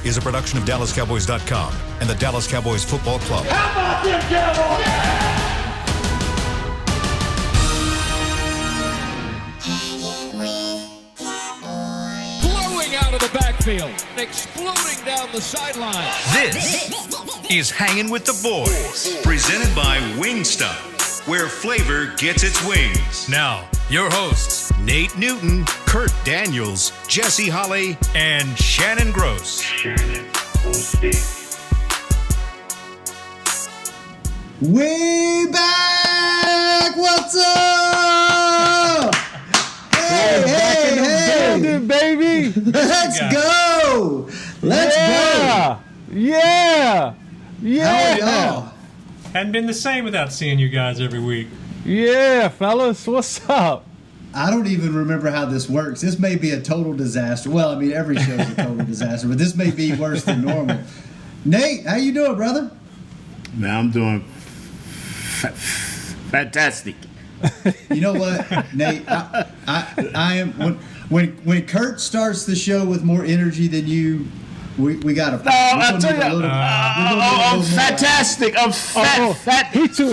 is a production of DallasCowboys.com and the Dallas Cowboys Football Club. How about them Cowboys? Blowing out of the backfield, exploding down the sideline. This is Hangin' with the Boys, presented by Wingstop, where flavor gets its wings. Now, your hosts, Nate Newton, Kurt Daniels, Jesse Holley, and Shannon Gross. We back! What's up? Hey! Building, baby! Let's go! Let's go! Yeah! How are y'all? Hadn't been the same without seeing you guys every week. Yeah, fellas, what's up? I don't even remember how this works. This may be a total disaster. Well, I mean, every show's a total disaster, but this may be worse than normal. Nate, how you doing, brother? Man, I'm doing fantastic. You know what, Nate? I am when Kurt starts the show with more energy than you, we got to. No, I'll tell you, I'm fantastic. I'm fantastic. He too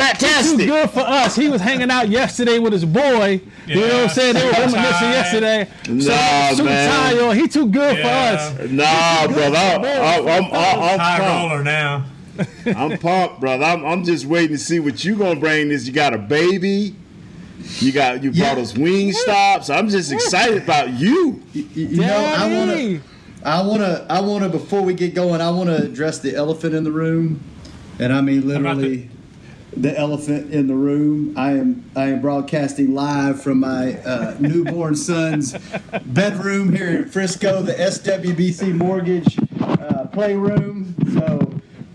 good for us. He was hanging out yesterday with his boy. You know what I'm saying? They were reminiscing yesterday. Nah, man. He too good for us. Nah, brother. I'm High roller now. I'm pumped, brother. I'm just waiting to see what you gonna bring. This, you got a baby. You brought us wing stops. I'm just excited about you. You know, I wanna before we get going, I wanna address the elephant in the room, and I mean literally the elephant in the room. I am broadcasting live from my newborn son's bedroom here in Frisco, the SWBC Mortgage playroom. So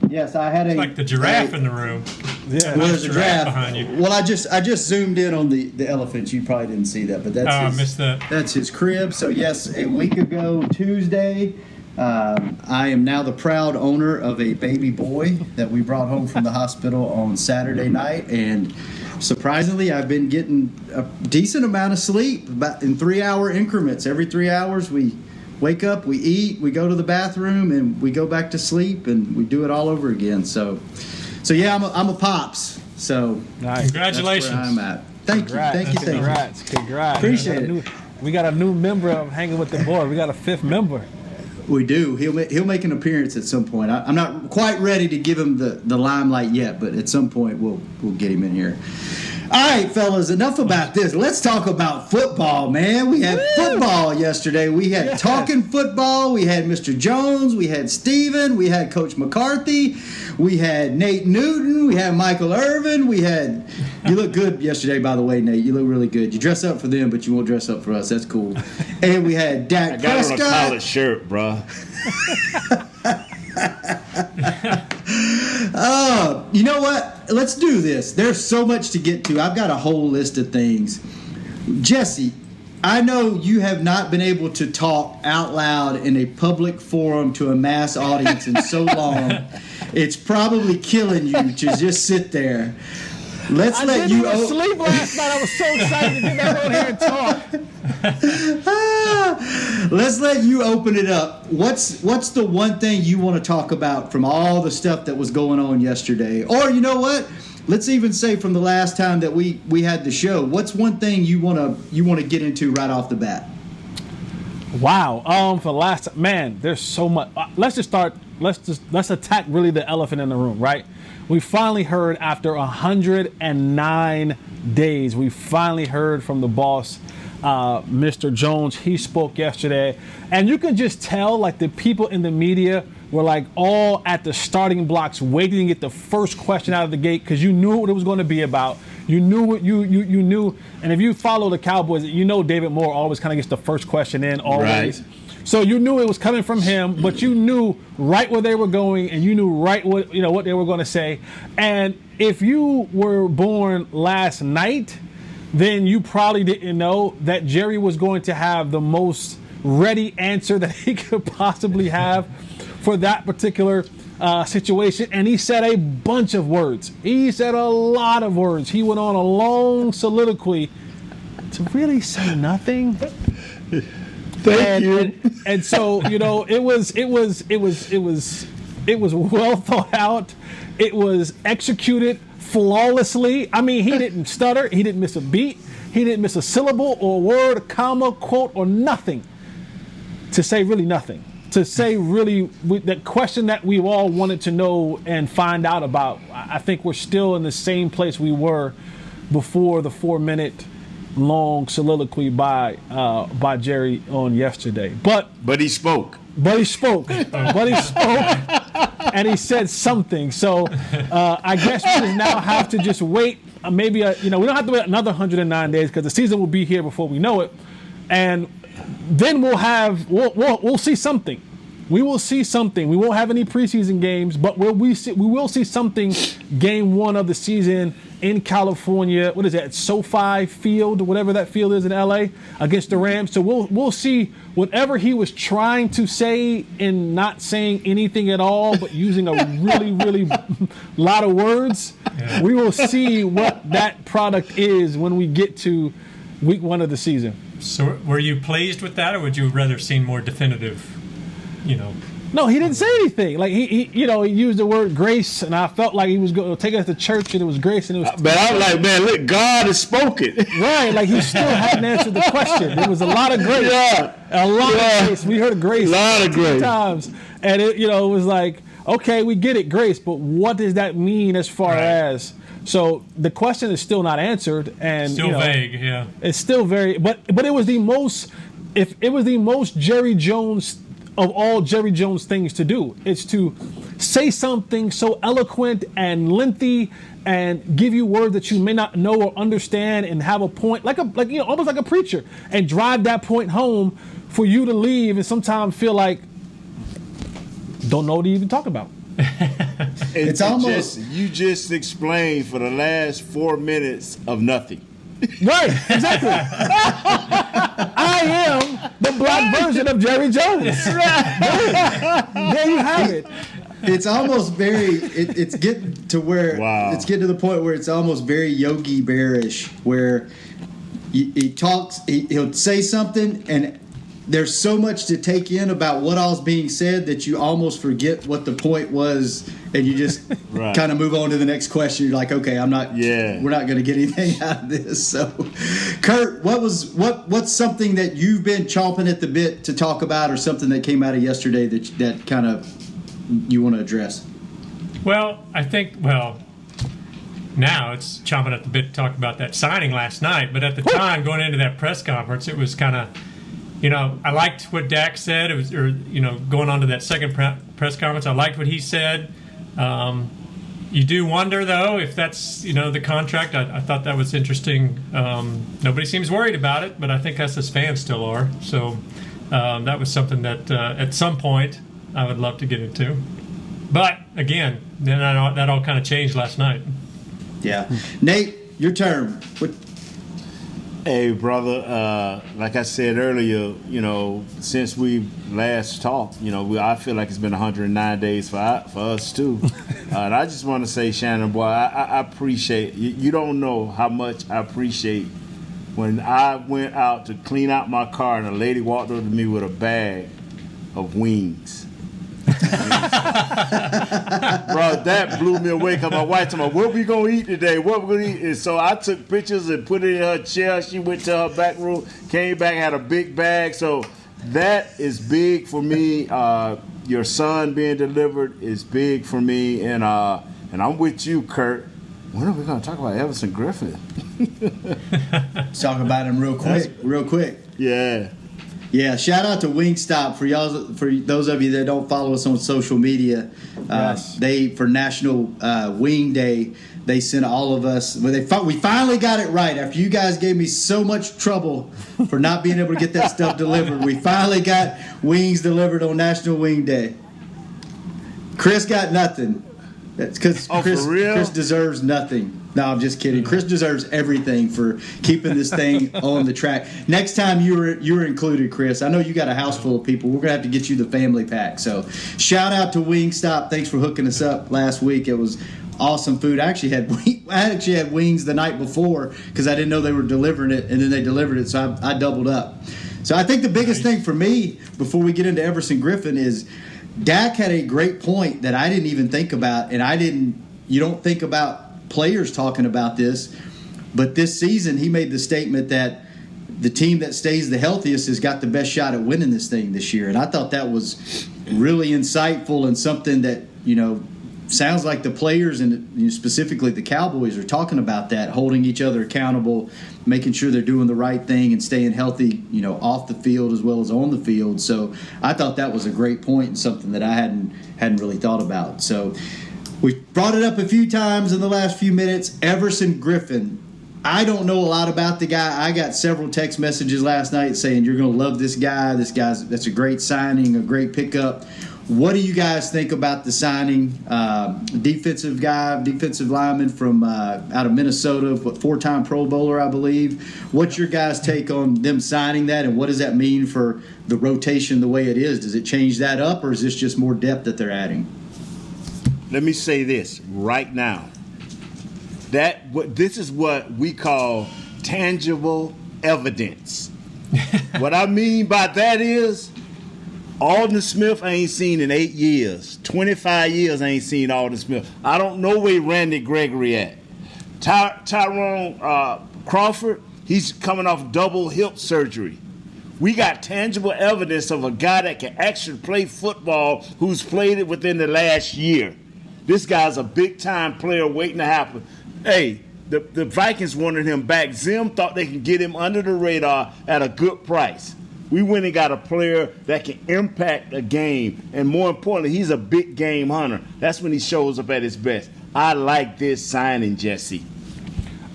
yes, I had It's like the giraffe in the room. Yeah, well, there's a giraffe behind you. Well, I just zoomed in on the elephant. You probably didn't see that, but that's I missed that. That's his crib. So yes, a week ago Tuesday, I am now the proud owner of a baby boy that we brought home from the hospital on Saturday night, and surprisingly, I've been getting a decent amount of sleep, about in 3-hour increments. Every 3 hours, we wake up, we eat, we go to the bathroom, and we go back to sleep, and we do it all over again. So yeah, I'm a pops. So nice. Congratulations. That's where I'm at. Thank you. Congrats. Appreciate it. We got a new member of Hanging with the Boy. We got a 5th member. We do. He'll make an appearance at some point. I'm not quite ready to give him the limelight yet, but at some point we'll get him in here. All right, fellas, enough about this. Let's talk about football, man. We had football yesterday. We had talking football. We had Mr. Jones. We had Steven. We had Coach McCarthy. We had Nate Newton. We had Michael Irvin. You look good yesterday, by the way, Nate. You look really good. You dress up for them, but you won't dress up for us. That's cool. And we had Dak Prescott. I got on a collared shirt, bro. You know what? Let's do this. There's so much to get to. I've got a whole list of things. Jesse, I know you have not been able to talk out loud in a public forum to a mass audience in so long. It's probably killing you to just sit there. I didn't even sleep last night. I was so excited to get back on here and talk. Let's let you open it up. What's the one thing you want to talk about from all the stuff that was going on yesterday? Or you know what? Let's even say from the last time that we had the show. What's one thing you want to get into right off the bat? Wow. For the last time, man, there's so much. Let's attack really the elephant in the room, right? We finally heard after 109 days, we finally heard from the boss, Mr. Jones. He spoke yesterday, and you can just tell like the people in the media were like all at the starting blocks waiting to get the first question out of the gate because you knew what it was going to be about. You knew what you knew, and if you follow the Cowboys, you know David Moore always kind of gets the first question in always. Right. So you knew it was coming from him, but you knew right where they were going, and you knew right what they were going to say. And if you were born last night, then you probably didn't know that Jerry was going to have the most ready answer that he could possibly have for that particular situation. And he said a bunch of words. He said a lot of words. He went on a long soliloquy to really say nothing. Thank you. And so, you know, it was well thought out. It was executed flawlessly. I mean, he didn't stutter. He didn't miss a beat. He didn't miss a syllable or a word, a comma, quote, or nothing. To say really nothing. To say really that question that we all wanted to know and find out about. I think we're still in the same place we were before the 4-minute long soliloquy by Jerry on yesterday. But he spoke. But he spoke. And he said something. So I guess we just now have to just wait. Maybe we don't have to wait another 109 days because the season will be here before we know it, and then we'll see something. We will see something. We won't have any preseason games, but we will see something. Game 1 of the season in California. What is that? SoFi Field, whatever that field is in LA, against the Rams. So we'll see whatever he was trying to say in not saying anything at all, but using a really, really lot of words. Yeah. We will see what that product is when we get to week 1 of the season. So were you pleased with that, or would you have rather seen more definitive, No, he didn't say anything. Like he used the word grace, and I felt like he was going to take us to church, and it was grace, and it was. But I was like, man, look, God has spoken. Right, like he still hadn't answered the question. There was a lot of grace. Yeah, a lot of grace. We heard grace. A lot of grace times, and it was like, okay, we get it, grace, but what does that mean as far as? So the question is still not answered, and still vague. Yeah, it's still very. But it was the most. If it was the most Jerry Jones of all Jerry Jones things to do, it's to say something so eloquent and lengthy and give you words that you may not know or understand and have a point, almost like a preacher, and drive that point home for you to leave and sometimes feel like don't know what to even talk about. It's almost you just explained for the last 4 minutes of nothing. Right, exactly. I am the black version of Jerry Jones. There you have it. It's almost very. It's getting to where it's getting to the point where it's almost very Yogi Bearish, where he talks. He'll say something, and there's so much to take in about what all's being said that you almost forget what the point was, and you just kind of move on to the next question. You're like, okay, we're not going to get anything out of this. So, Kurt, what's something that you've been chomping at the bit to talk about, or something that came out of yesterday that kind of you want to address? Well, I think now it's chomping at the bit to talk about that signing last night, but at the time going into that press conference, it was kind of. I liked what Dak said. It was, going on to that second press conference, I liked what he said. You do wonder, though, if that's, the contract. I thought that was interesting. Nobody seems worried about it, but I think us as fans still are. So that was something that at some point I would love to get into. But, again, then that all kind of changed last night. Yeah. Nate, your turn. Hey, brother, like I said earlier, since we last talked, I feel like it's been 109 days for us, too. And I just want to say, Shannon, boy, I appreciate, you don't know how much I appreciate when I went out to clean out my car and a lady walked over to me with a bag of wings. Bro, that blew me away because my wife told me, what we going to eat today? What we going to eat? And so I took pictures and put it in her chair. She went to her back room, came back, had a big bag. So that is big for me. Your son being delivered is big for me. And I'm with you, Kurt. When are we going to talk about Everson Griffin? Let's talk about him real quick. Yeah. Yeah, shout out to Wingstop for those of you that don't follow us on social media. They for National Wing Day, they sent all of us. We finally got it right after you guys gave me so much trouble for not being able to get that stuff delivered. We finally got wings delivered on National Wing Day. Chris got nothing. That's because Chris deserves nothing. No, I'm just kidding. Chris deserves everything for keeping this thing on the track. Next time you're included, Chris. I know you got a house full of people. We're gonna have to get you the family pack. So, shout out to Wingstop. Thanks for hooking us up last week. It was awesome food. I actually had wings the night before because I didn't know they were delivering it, and then they delivered it, so I doubled up. So I think the biggest thing for me before we get into Everson Griffin is Dak had a great point that I didn't even think about, and you don't think about players talking about this, but this season he made the statement that the team that stays the healthiest has got the best shot at winning this thing this year. And I thought that was really insightful and something that, sounds like the players and specifically the Cowboys are talking about that, holding each other accountable, making sure they're doing the right thing and staying healthy, off the field as well as on the field. So I thought that was a great point and something that I hadn't really thought about. So we brought it up a few times in the last few minutes. Everson Griffin. I don't know a lot about the guy. I got several text messages last night saying you're going to love this guy. That's a great signing, a great pickup. What do you guys think about the signing? Defensive lineman from out of Minnesota, four-time Pro Bowler, I believe. What's your guys' take on them signing that, and what does that mean for the rotation the way it is? Does it change that up, or is this just more depth that they're adding? Let me say this right now. This is what we call tangible evidence. What I mean by that is Alden Smith I ain't seen in 8 years. 25 years I ain't seen Alden Smith. I don't know where Randy Gregory at. Tyrone Crawford, he's coming off double hip surgery. We got tangible evidence of a guy that can actually play football who's played it within the last year. This guy's a big-time player waiting to happen. Hey, the Vikings wanted him back. Zim thought they could get him under the radar at a good price. We went and got a player that can impact a game, and more importantly, he's a big game hunter. That's when he shows up at his best. I like this signing, Jesse.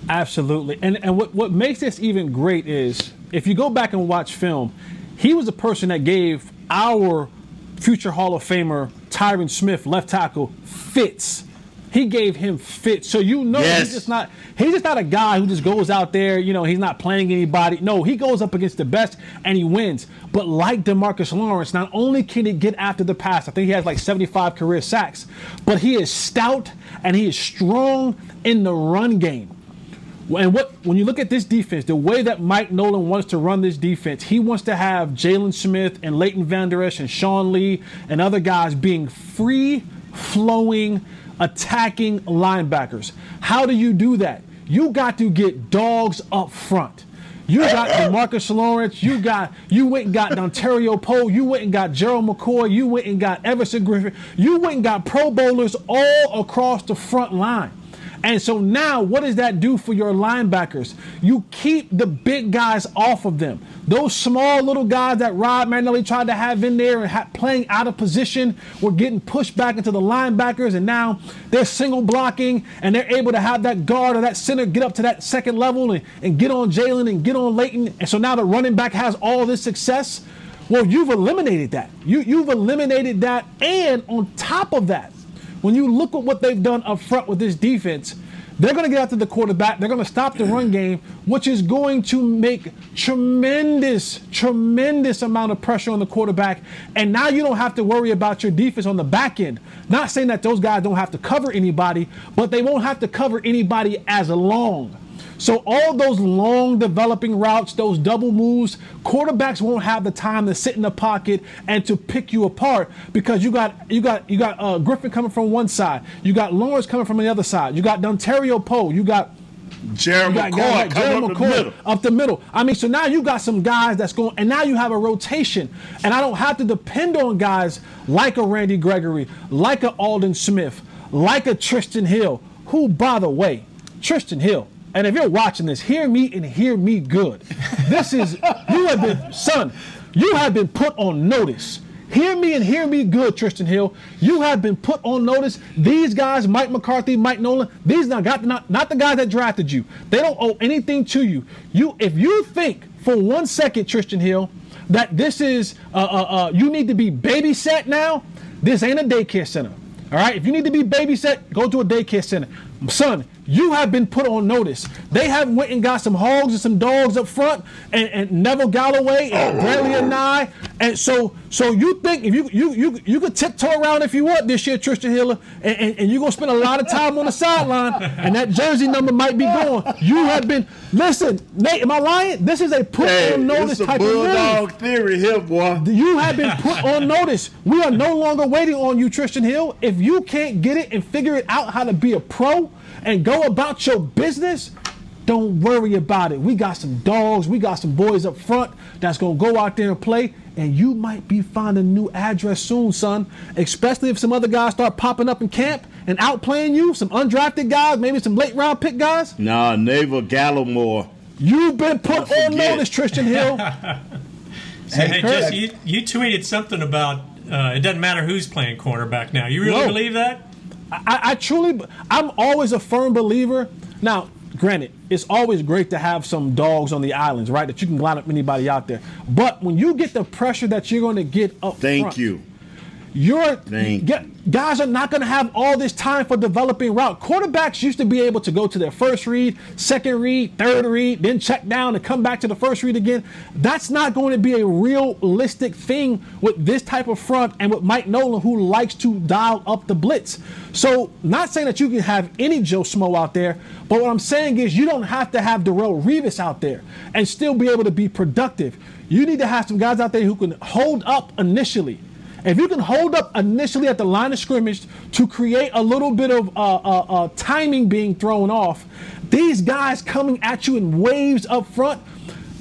Absolutely. And what makes this even great is if you go back and watch film, he was the person that gave our future Hall of Famer Tyron Smith, left tackle, fits. He gave him fits. So yes. he's just not a guy who just goes out there, he's not playing anybody. No, he goes up against the best and he wins. But like DeMarcus Lawrence, not only can he get after the pass, I think he has like 75 career sacks, but he is stout and he is strong in the run game. And when you look at this defense, the way that Mike Nolan wants to run this defense, he wants to have Jalen Smith and Leighton Vander Esch and Sean Lee and other guys being free-flowing, attacking linebackers. How do you do that? You got to get dogs up front. You got DeMarcus Lawrence. You went and got Ontario Poe. You went and got Gerald McCoy. You went and got Everson Griffin. You went and got Pro Bowlers all across the front line. And so now, what does that do for your linebackers? You keep the big guys off of them. Those small little guys that Rod Marinelli tried to have in there and playing out of position were getting pushed back into the linebackers, and now they're single blocking, and they're able to have that guard or that center get up to that second level and get on Jalen and get on Leighton. And so now the running back has all this success. Well, you've eliminated that. You've eliminated that, and on top of that, when you look at what they've done up front with this defense, they're going to get after the quarterback. They're going to stop the run game, which is going to make tremendous amount of pressure on the quarterback. And now you don't have to worry about your defense on the back end. Not saying that those guys don't have to cover anybody, but they won't have to cover anybody as long. So all those long developing routes, those double moves, quarterbacks won't have the time to sit in the pocket and to pick you apart because you got Griffen coming from one side, you got Lawrence coming from the other side, you got Ontario Poe, you got Gerald McCoy up the middle. I mean, so now you got some guys that's going, and now you have a rotation, and I don't have to depend on guys like a Randy Gregory, like a Alden Smith, like a Tristan Hill, who, by the way, Tristan Hill. And if you're watching this, hear me and hear me good. You have been put on notice. Hear me and hear me good, Tristan Hill. You have been put on notice. These guys, Mike McCarthy, Mike Nolan, these not the guys that drafted you. They don't owe anything to you. If you think for 1 second, Tristan Hill, that this is you need to be babysat now, this ain't a daycare center. All right, if you need to be babysat, go to a daycare center. Son, you have been put on notice. They have went and got some hogs and some dogs up front, and Neville Galloway and Bradley and I. And so you think if you could tiptoe around if you want this year, Tristan Hill, and you're gonna spend a lot of time on the sideline, and that jersey number might be gone. You have been Nate. Am I lying? This is a put on notice type of move. Bulldog theory here, boy. You have been put on notice. We are no longer waiting on you, Tristan Hill. If you can't get it and figure it out how to be a pro and go about your business, don't worry about it. We got some dogs. We got some boys up front that's going to go out there and play, and you might be finding a new address soon, son, especially if some other guys start popping up in camp and outplaying you, some undrafted guys, maybe some late-round pick guys. Nah, Neville Gallimore. You've been put on notice, Tristan Hill. Hey, Jesse, you tweeted something about it doesn't matter who's playing quarterback now. You really believe that? I'm always a firm believer. Now, granted, it's always great to have some dogs on the islands, right? That you can line up anybody out there. But when you get the pressure that you're going to get up front, guys are not going to have all this time for developing route. Quarterbacks used to be able to go to their first read, second read, third read, then check down and come back to the first read again. That's not going to be a realistic thing with this type of front and with Mike Nolan, who likes to dial up the blitz. So not saying that you can have any Joe Smo out there, but what I'm saying is you don't have to have Darrelle Revis out there and still be able to be productive. You need to have some guys out there who can hold up initially. If you can hold up initially at the line of scrimmage to create a little bit of timing being thrown off, these guys coming at you in waves up front,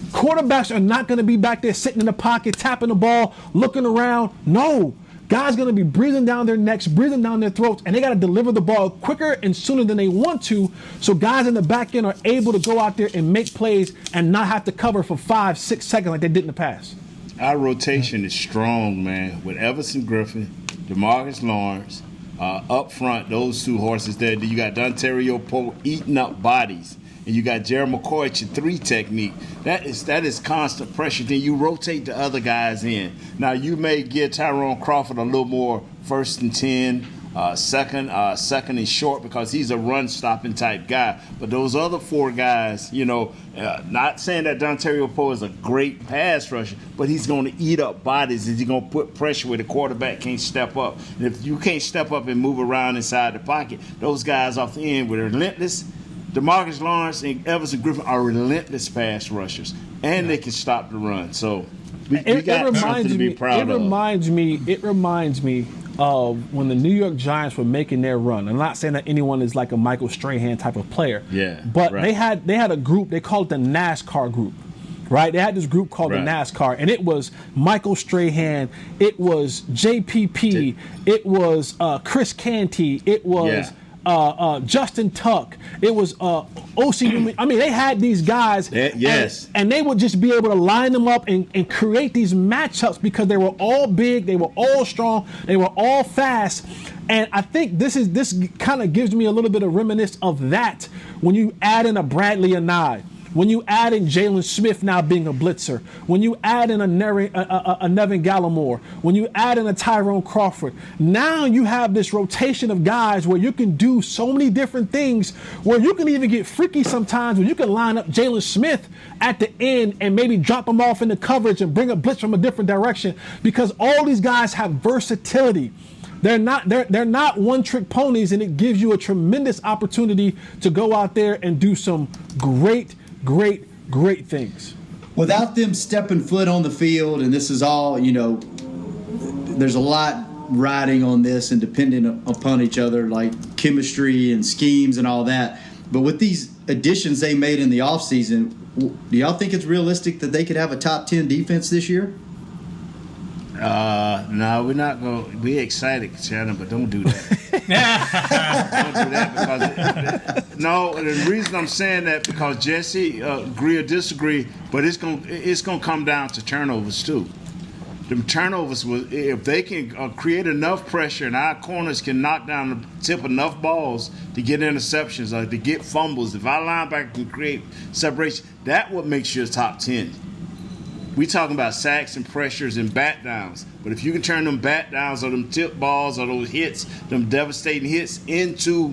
quarterbacks are not going to be back there sitting in the pocket, tapping the ball, looking around. No, guys going to be breathing down their necks, breathing down their throats, and they got to deliver the ball quicker and sooner than they want to, so guys in the back end are able to go out there and make plays and not have to cover for 5-6 seconds like they did in the past. Our rotation is strong, man, with Everson Griffin, DeMarcus Lawrence, up front, those two horses there. You got Dontario Poe eating up bodies, and you got Jerry McCoy at your 3 technique. That is constant pressure. Then you rotate the other guys in. Now, you may give Tyrone Crawford a little more 1st and 10, second and short, because he's a run-stopping type guy. But those other 4 guys, not saying that Dontario Poe is a great pass rusher, but he's going to eat up bodies. He's going to put pressure where the quarterback can't step up. And if you can't step up and move around inside the pocket, those guys off the end were relentless. DeMarcus Lawrence and Everson Griffin are relentless pass rushers, and they can stop the run. So we got something to be proud of. It reminds me of when the New York Giants were making their run. I'm not saying that anyone is like a Michael Strahan type of player. Yeah. But right. they had a group, they called it the NASCAR group. Right? They had this group called the NASCAR, and it was Michael Strahan, it was JPP, it was Chris Canty, it was Justin Tuck, it was OC. I mean, they had these guys, and they would just be able to line them up and create these matchups because they were all big, they were all strong, they were all fast. And I think this kind of gives me a little bit of reminiscence of that when you add in a Bradley and I. When you add in Jalen Smith now being a blitzer, when you add in a Nevin Gallimore, when you add in a Tyrone Crawford, now you have this rotation of guys where you can do so many different things, where you can even get freaky sometimes, where you can line up Jalen Smith at the end and maybe drop him off into coverage and bring a blitz from a different direction, because all these guys have versatility. They're not one-trick ponies, and it gives you a tremendous opportunity to go out there and do some great things. Without them stepping foot on the field, and this is all, there's a lot riding on this and depending upon each other, like chemistry and schemes and all that. But with these additions they made in the offseason, do y'all think it's realistic that they could have a top 10 defense this year? No, we're not going to. We're excited, Shannon, but don't do that. Don't do that because the reason I'm saying that because Jesse agree or disagree, but it's going to come down to turnovers too. The turnovers if they can create enough pressure and our corners can knock down the tip enough balls to get interceptions or to get fumbles. If our linebacker can create separation, that what makes you a top 10. We talking about sacks and pressures and bat downs. But if you can turn them bat downs or them tip balls or those hits, them devastating hits into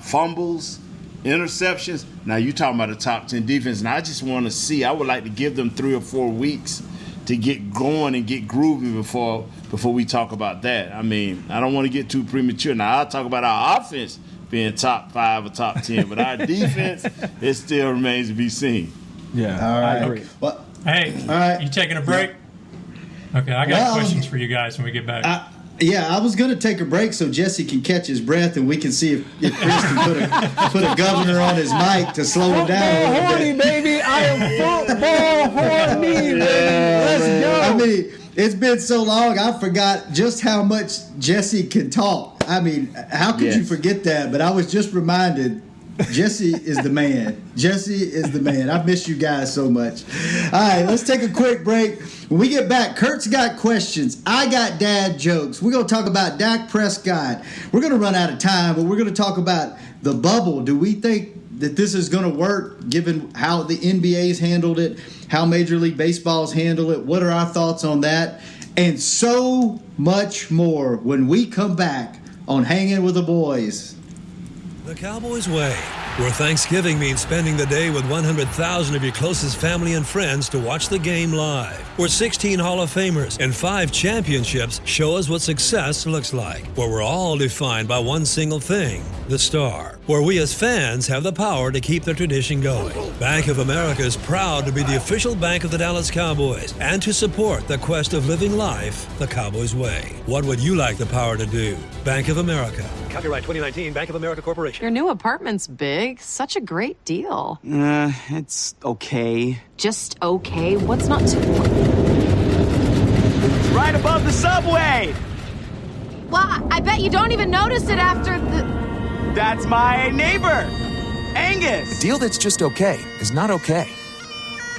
fumbles, interceptions. Now you're talking about a top 10 defense, and I just want to see. I would like to give them 3 or 4 weeks to get going and get grooving before we talk about that. I mean, I don't want to get too premature. Now I'll talk about our offense being top 5 or top 10, but our defense, it still remains to be seen. Yeah, All right. I agree. Well, Hey, all right. you taking a break? Okay, I got questions for you guys when we get back. I was going to take a break so Jesse can catch his breath and we can see if Chris can put a governor on his mic to slow him down a little Horny, bit. baby. I am football horny, baby. Let's go. I mean, it's been so long, I forgot just how much Jesse can talk. I mean, how could you forget that? But I was just reminded, Jesse is the man. Jesse is the man. I miss you guys so much. All right, let's take a quick break. When we get back, Kurt's got questions. I got dad jokes. We're going to talk about Dak Prescott. We're going to run out of time, but we're going to talk about the bubble. Do we think that this is going to work given how the NBA's handled it, how Major League Baseball's handled it? What are our thoughts on that? And so much more when we come back on Hangin' with the Boys. The Cowboys way, where Thanksgiving means spending the day with 100,000 of your closest family and friends to watch the game live. Where 16 Hall of Famers and 5 championships show us what success looks like. Where we're all defined by one single thing, the star. Where we as fans have the power to keep the tradition going. Bank of America is proud to be the official bank of the Dallas Cowboys and to support the quest of living life the Cowboys way. What would you like the power to do? Bank of America. Copyright 2019, Bank of America Corporation. Your new apartment's big. Such a great deal. It's okay. Just okay? What's not to... Right above the subway! Well, I bet you don't even notice it after the... That's my neighbor, Angus! A deal that's just okay is not okay.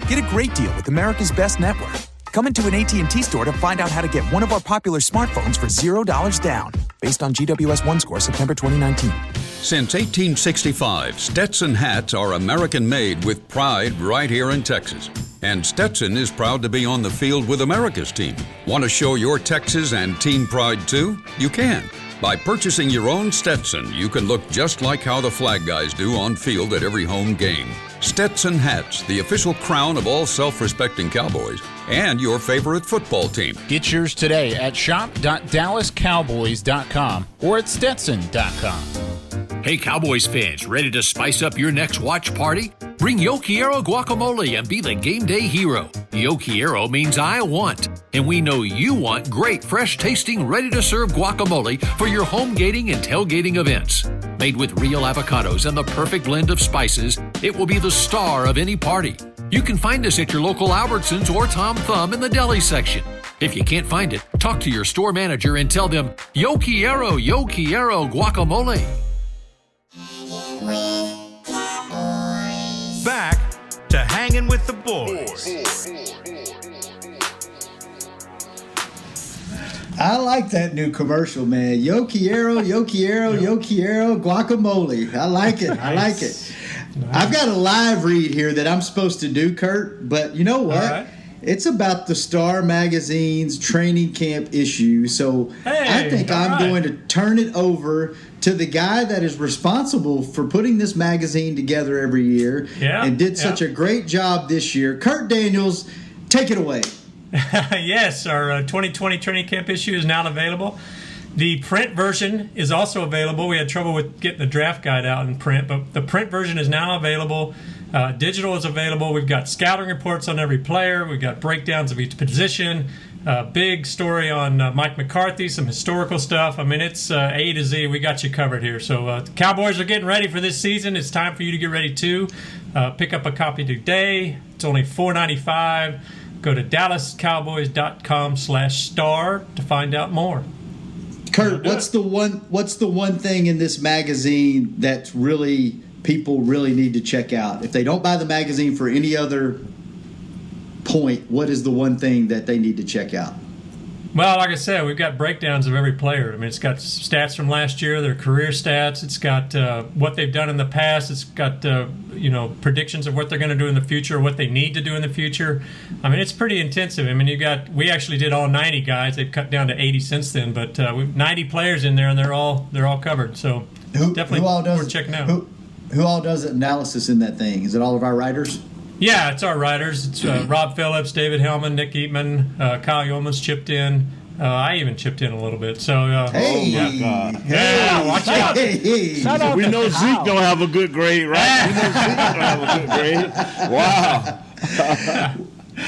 Get a great deal with America's Best Network. Come into an AT&T store to find out how to get one of our popular smartphones for $0 down. Based on GWS One score, September 2019. Since 1865, Stetson hats are American-made with pride right here in Texas. And Stetson is proud to be on the field with America's team. Want to show your Texas and team pride too? You can. By purchasing your own Stetson, you can look just like how the flag guys do on field at every home game. Stetson hats, the official crown of all self-respecting Cowboys, and your favorite football team. Get yours today at shop.dallascowboys.com or at stetson.com. Hey, Cowboys fans, ready to spice up your next watch party? Bring Yo Quiero guacamole and be the game day hero. Yo Quiero means I want, and we know you want great, fresh-tasting, ready-to-serve guacamole for your home gating and tailgating events. Made with real avocados and the perfect blend of spices, it will be the star of any party. You can find us at your local Albertsons or Tom Thumb in the deli section. If you can't find it, talk to your store manager and tell them, Yo Quiero guacamole. Back to Hangin' with the Boys. I like that new commercial, man. Yo quiero, guacamole. I like it. I like it. I've got a live read here that I'm supposed to do, Kurt, but you know what? Right. It's about the Star Magazine's training camp issue. So I think I'm going to turn it over to the guy that is responsible for putting this magazine together every year and did such a great job this year. Kurt Daniels, take it away. Yes, our 2020 training camp issue is now available. The print version is also available. We had trouble with getting the draft guide out in print, but the print version is now available. Digital is available. We've got scouting reports on every player. We've got breakdowns of each position. Big story on Mike McCarthy, some historical stuff. I mean, it's A to Z. We got you covered here. So the Cowboys are getting ready for this season. It's time for you to get ready too. Pick up a copy today. It's only $4.95. Go to dallascowboys.com/star to find out more. Kurt, what's the one thing in this magazine that's really people really need to check out? If they don't buy the magazine for any other point, what is the one thing that they need to check out? Well, like I said, we've got breakdowns of every player. I mean, it's got stats from last year, their career stats. It's got what they've done in the past. It's got predictions of what they're going to do in the future, what they need to do in the future. I mean, it's pretty intensive. I mean, we actually did all 90 guys. They've cut down to 80 since then, but we've 90 players in there, and they're all covered. So definitely who all does, worth checking out. Who all does analysis in that thing? Is it all of our writers? Yeah, it's our writers. It's Rob Phillips, David Hellman, Nick Eatman, Kyle Yeoman's chipped in. I even chipped in a little bit. So, hey, oh my God. Yeah, watch out. So we know Zeke don't have a good grade, right? We know Zeke don't have a good grade. Wow.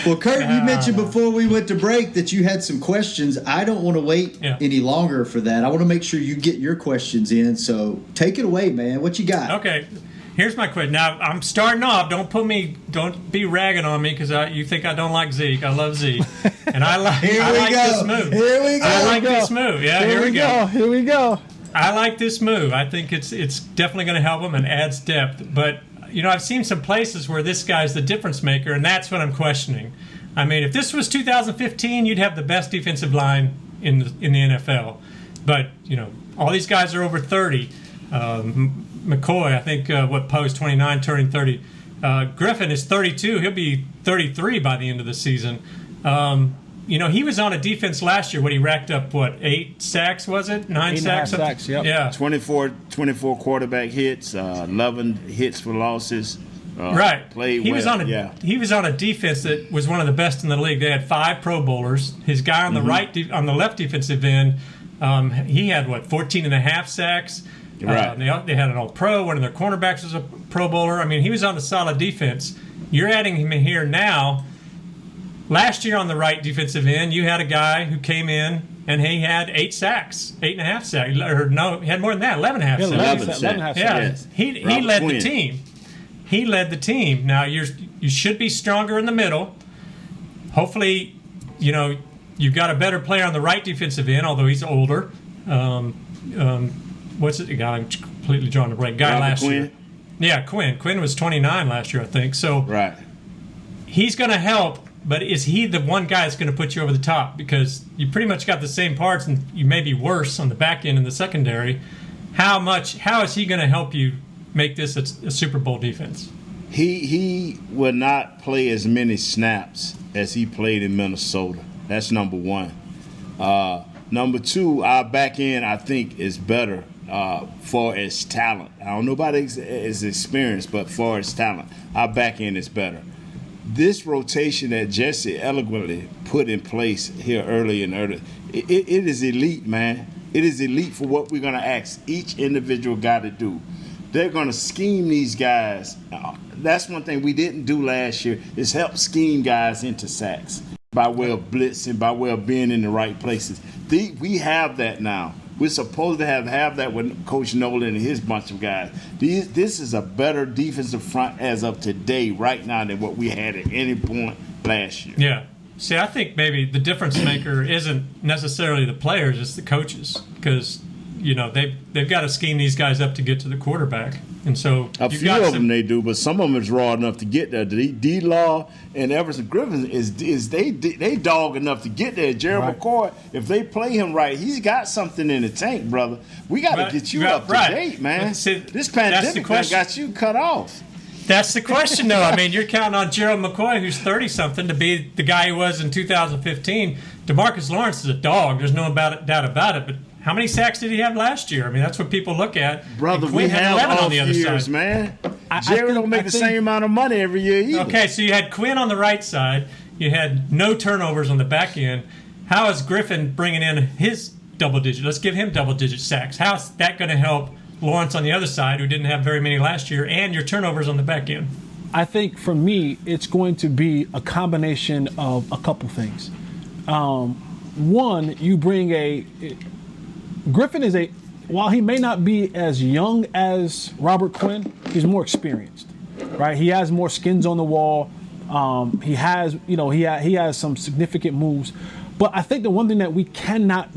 Well, Kurt, you mentioned before we went to break that you had some questions. I don't want to wait any longer for that. I want to make sure you get your questions in. So take it away, man. What you got? Okay. Here's my question. Now, I'm starting off. Don't be ragging on me because you think I don't like Zeke. I love Zeke. And I like this move. Here we go. I like this move. Yeah, here we go. Here we go. I like this move. I think it's definitely going to help him and adds depth. But, I've seen some places where this guy's the difference maker, and that's what I'm questioning. I mean, if this was 2015, you'd have the best defensive line in the NFL. But, all these guys are over 30. McCoy, I think, Poe's 29, turning 30. Griffen is 32. He'll be 33 by the end of the season. He was on a defense last year when he racked up, 8 sacks, was it? 9 sacks? 8.5 sacks, yep. Yeah. 24 quarterback hits, 11 hits for losses. Right. Played he well. He was on a defense that was one of the best in the league. They had 5 Pro Bowlers. His guy on the on the left defensive end, he had 14.5 sacks. Right. They had an All-Pro. One of their cornerbacks was a Pro Bowler. I mean, he was on a solid defense. You're adding him in here now. Last year on the right defensive end, you had a guy who came in and he had 8 sacks, 8.5 sacks. Or no, he had more than that, 11.5 sacks. 11.5 sacks. Yeah, Yes. he led the team. He led the team. Now you should be stronger in the middle. Hopefully, you've got a better player on the right defensive end, although he's older. What's it? I'm completely drawing a blank. Guy last year. Yeah, Quinn. Quinn was 29 last year, I think. So right. He's going to help, but is he the one guy that's going to put you over the top? Because you pretty much got the same parts, and you may be worse on the back end in the secondary. How is he going to help you make this a Super Bowl defense? He will not play as many snaps as he played in Minnesota. That's number one. Number two, our back end, I think, is better for its talent. I don't know about his experience, but for its talent, our back end is better. This rotation that Jesse eloquently put in place here early, it is elite, man. It is elite for what we're going to ask each individual guy to do. They're going to scheme these guys. That's one thing we didn't do last year, is help scheme guys into sacks by way of blitzing, by way of being in the right places. We have that now. We're supposed to have that with Coach Nolan and his bunch of guys. This is a better defensive front as of today, right now, than what we had at any point last year. Yeah. See, I think maybe the difference maker isn't necessarily the players, it's the coaches. Because, they've got to scheme these guys up to get to the quarterback. And so a few of them they do, but some of them is raw enough to get there. D-Law and Everson Griffin they dog enough to get there. Gerald McCoy, if they play him right, he's got something in the tank, brother. We got to get you up to date, man. This pandemic got you cut off. That's the question, though. I mean, you're counting on Gerald McCoy, who's 30-something, to be the guy he was in 2015. DeMarcus Lawrence is a dog. There's no doubt about it. But how many sacks did he have last year? I mean, that's what people look at. Brother, we have off years, man. Jerry don't make the same amount of money every year either. Okay, so you had Quinn on the right side. You had no turnovers on the back end. How is Griffen bringing in his double-digit? Let's give him double-digit sacks. How is that going to help Lawrence on the other side, who didn't have very many last year, and your turnovers on the back end? I think for me, it's going to be a combination of a couple things. One, you bring Griffen is while he may not be as young as Robert Quinn, he's more experienced, right? He has more skins on the wall. He has some significant moves. But I think the one thing that we cannot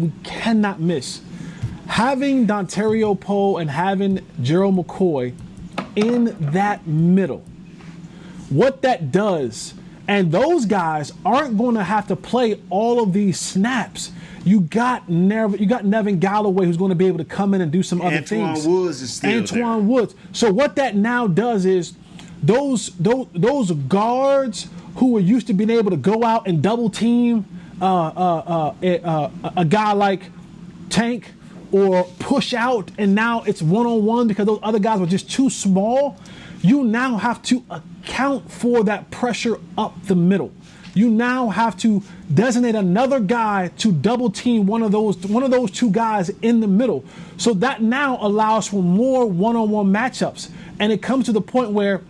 miss, having Dontario Poe and having Gerald McCoy in that middle, what that does, and those guys aren't going to have to play all of these snaps. You got Nevin Galloway, who's going to be able to come in and do some other things. Antoine Woods is still there. Woods. So what that now does is those guards who were used to being able to go out and double team a guy like Tank or push out, and now it's one-on-one because those other guys were just too small, you now have to account for that pressure up the middle. You now have to designate another guy to double team one of those two guys in the middle. So that now allows for more one-on-one matchups. And it comes to the point where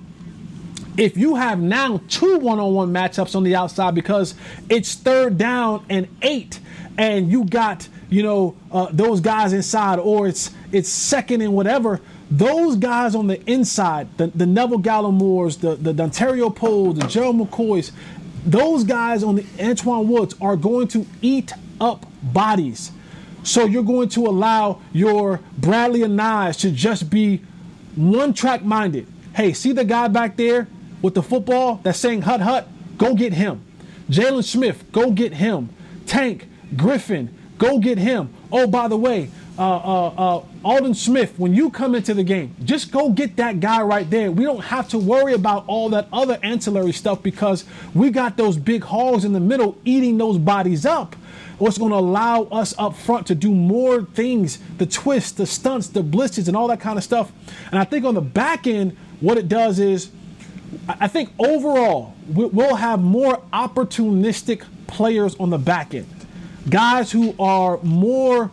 if you have now 2 one-on-one matchups on the outside because it's 3rd down and 8, and you got those guys inside, or it's 2nd and whatever, those guys on the inside, the Neville Gallimores, the Ontario Poles, the Gerald McCoys, those guys on the Antoine Woods are going to eat up bodies. So you're going to allow your Bradley and Nyes to just be one-track minded. Hey, see the guy back there with the football that's saying hut hut? Go get him. Jalen Smith, go get him. Tank, Griffen, go get him. Oh, by the way, Alden Smith, when you come into the game, just go get that guy right there. We don't have to worry about all that other ancillary stuff because we got those big hogs in the middle eating those bodies up. What's going to allow us up front to do more things, the twists, the stunts, the blitzes, and all that kind of stuff. And I think on the back end, what it does is, I think overall, we'll have more opportunistic players on the back end. Guys who are more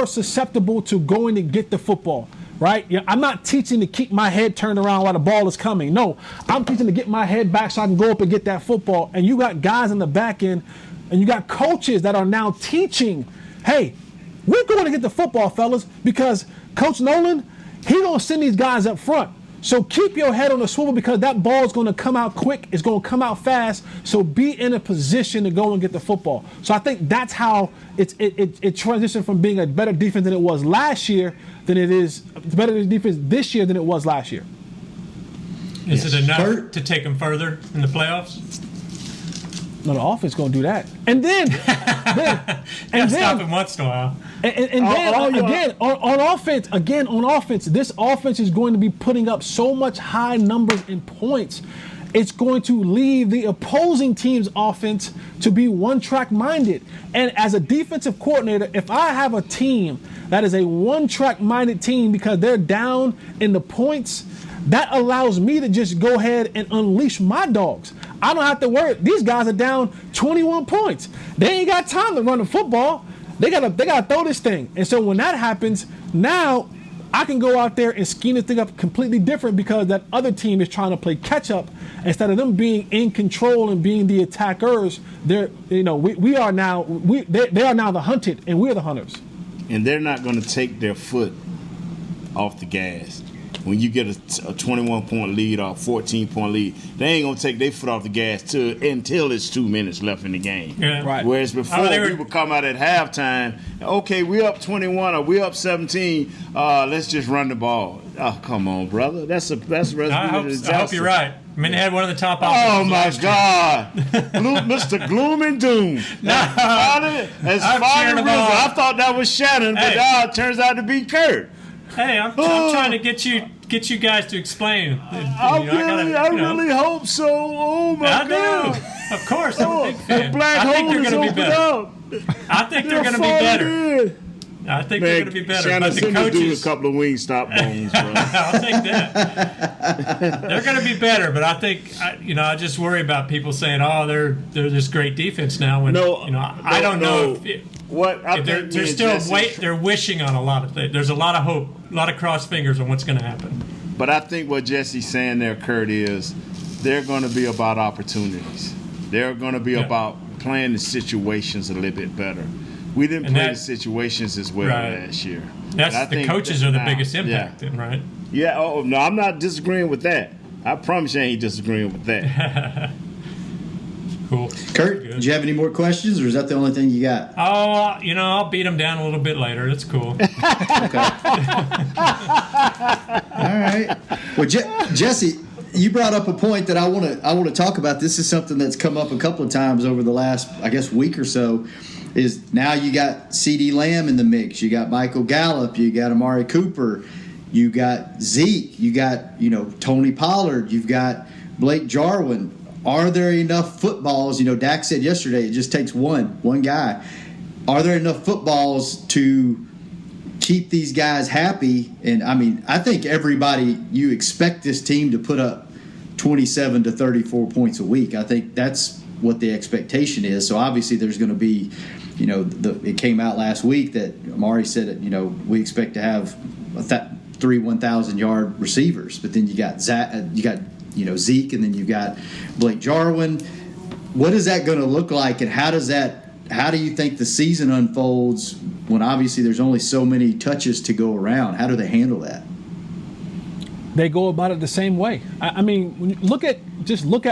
susceptible to going to get the football, right? I'm not teaching to keep my head turned around while the ball is coming. No, I'm teaching to get my head back so I can go up and get that football. And you got guys in the back end, and you got coaches that are now teaching, hey, we're going to get the football, fellas, because Coach Nolan, he gonna send these guys up front. So keep your head on the swivel because that ball is going to come out quick. It's going to come out fast. So be in a position to go and get the football. So I think that's how it transitioned from being a better defense than it was last year than it is better defense this year than it was last year. Is it enough to take them further in the playoffs? No, the offense going to do that. And then stop him once in a while. And then on offense, this offense is going to be putting up so much high numbers in points. It's going to leave the opposing team's offense to be one-track minded. And as a defensive coordinator, if I have a team that is a one-track minded team because they're down in the points, that allows me to just go ahead and unleash my dogs. I don't have to worry. These guys are down 21 points. They ain't got time to run the football. They gotta throw this thing. And so when that happens, now I can go out there and scheme this thing up completely different because that other team is trying to play catch up instead of them being in control and being the attackers. They are now the hunted and we're the hunters. And they're not going to take their foot off the gas. When you get a 21-point lead or a 14-point lead, they ain't going to take their foot off the gas until it's 2 minutes left in the game. Yeah. Right. Whereas before, we would come out at halftime, okay, we up 21 or we up 17, let's just run the ball. Oh, come on, brother. That's a recipe. I hope you're right. I mean, they had one of the top offenses. Oh, my God. Mr. Gloom and Doom. I thought that was Shannon, but now it turns out to be Kurt. Hey, I'm trying to get you guys to explain. I really hope so. Oh my God! I do. Of course, I'm a big fan. The black hole is open up. I think they're going to be better. I think they're going to be better. Shannon, but the coaches do a couple of Wingstop bones, bro. I'll take that. They're going to be better, but I think I just worry about people saying, "Oh, they're this great defense now." When I don't know if they're still they're wishing on a lot of things. There's a lot of hope, a lot of crossed fingers on what's going to happen. But I think what Jesse's saying there, Kurt, is they're going to be about opportunities. They're going to be about playing the situations a little bit better. We didn't play the situations as well last year. The coaches are the biggest impact, right? Yeah. Oh no, I'm not disagreeing with that. I promise you, I ain't disagreeing with that. Cool. Kurt, do you have any more questions, or is that the only thing you got? Oh, I'll beat them down a little bit later. That's cool. Okay. All right. Well, Jesse, you brought up a point that I want to talk about. This is something that's come up a couple of times over the last, week or so. Is now you got CeeDee Lamb in the mix. You got Michael Gallup. You got Amari Cooper. You got Zeke. You got Tony Pollard. You've got Blake Jarwin. Are there enough footballs? Dak said yesterday it just takes one guy. are there enough footballs to keep these guys happy? And, I mean, I think you expect this team to put up 27 to 34 points a week. I think that's what the expectation is. So, obviously, there's going to be, it came out last week that Amari said that, we expect to have 3 1,000-yard receivers. But then you got Zeke, and then you got Blake Jarwin. What is that going to look like, and how do you think the season unfolds when obviously there's only so many touches to go around? How do they handle that? They go about it the same way. I mean, when you look at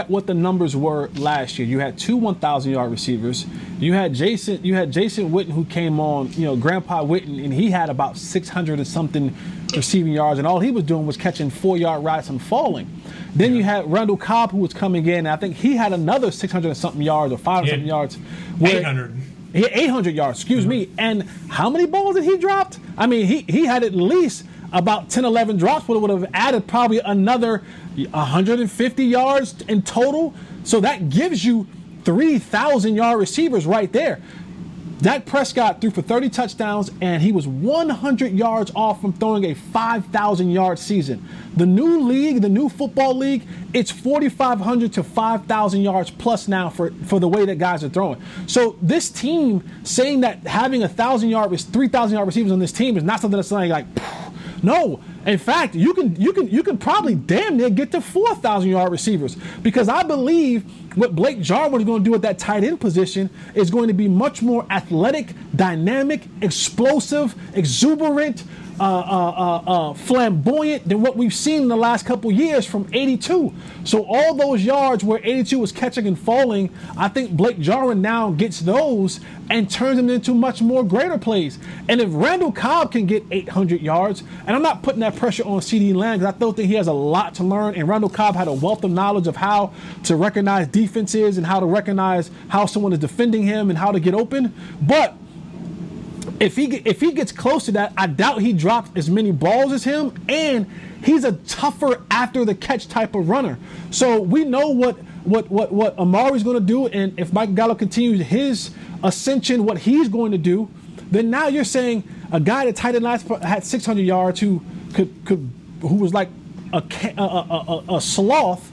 what the numbers were last year. You had 2 1,000-yard receivers. You had Jason Witten, who came on, Grandpa Witten, and he had about 600 and something receiving yards, and all he was doing was catching 4-yard routes and falling. Then you had Randall Cobb, who was coming in. And I think he had another 600 and something yards or 500 something yards. 800. He had 800 yards, excuse me. And how many balls did he drop? I mean, he had at least about 10, 11 drops, but it would have added probably another 150 yards in total. So that gives you 3,000-yard receivers right there. Dak Prescott threw for 30 touchdowns, and he was 100 yards off from throwing a 5,000-yard season. The new league, the new football league, it's 4,500 to 5,000 yards plus now for the way that guys are throwing. So this team saying that having 3,000-yard receivers on this team is not something that's like no. In fact, you can probably damn near get to 4,000-yard receivers, because I believe what Blake Jarwin is going to do at that tight end position is going to be much more athletic, dynamic, explosive, exuberant, flamboyant than what we've seen in the last couple years from 82. So all those yards where 82 was catching and falling, I think Blake Jarwin now gets those and turns them into much more greater plays. And if Randall Cobb can get 800 yards, and I'm not putting that pressure on CeeDee Lamb because I still think he has a lot to learn, and Randall Cobb had a wealth of knowledge of how to recognize defenses and how to recognize how someone is defending him and how to get open. But if he gets close to that, I doubt he drops as many balls as him, and he's a tougher after the catch type of runner. So we know what Amari's going to do, and if Mike Gallo continues his ascension, what he's going to do, then now you're saying a guy that tight end last had 600 yards who was like a sloth,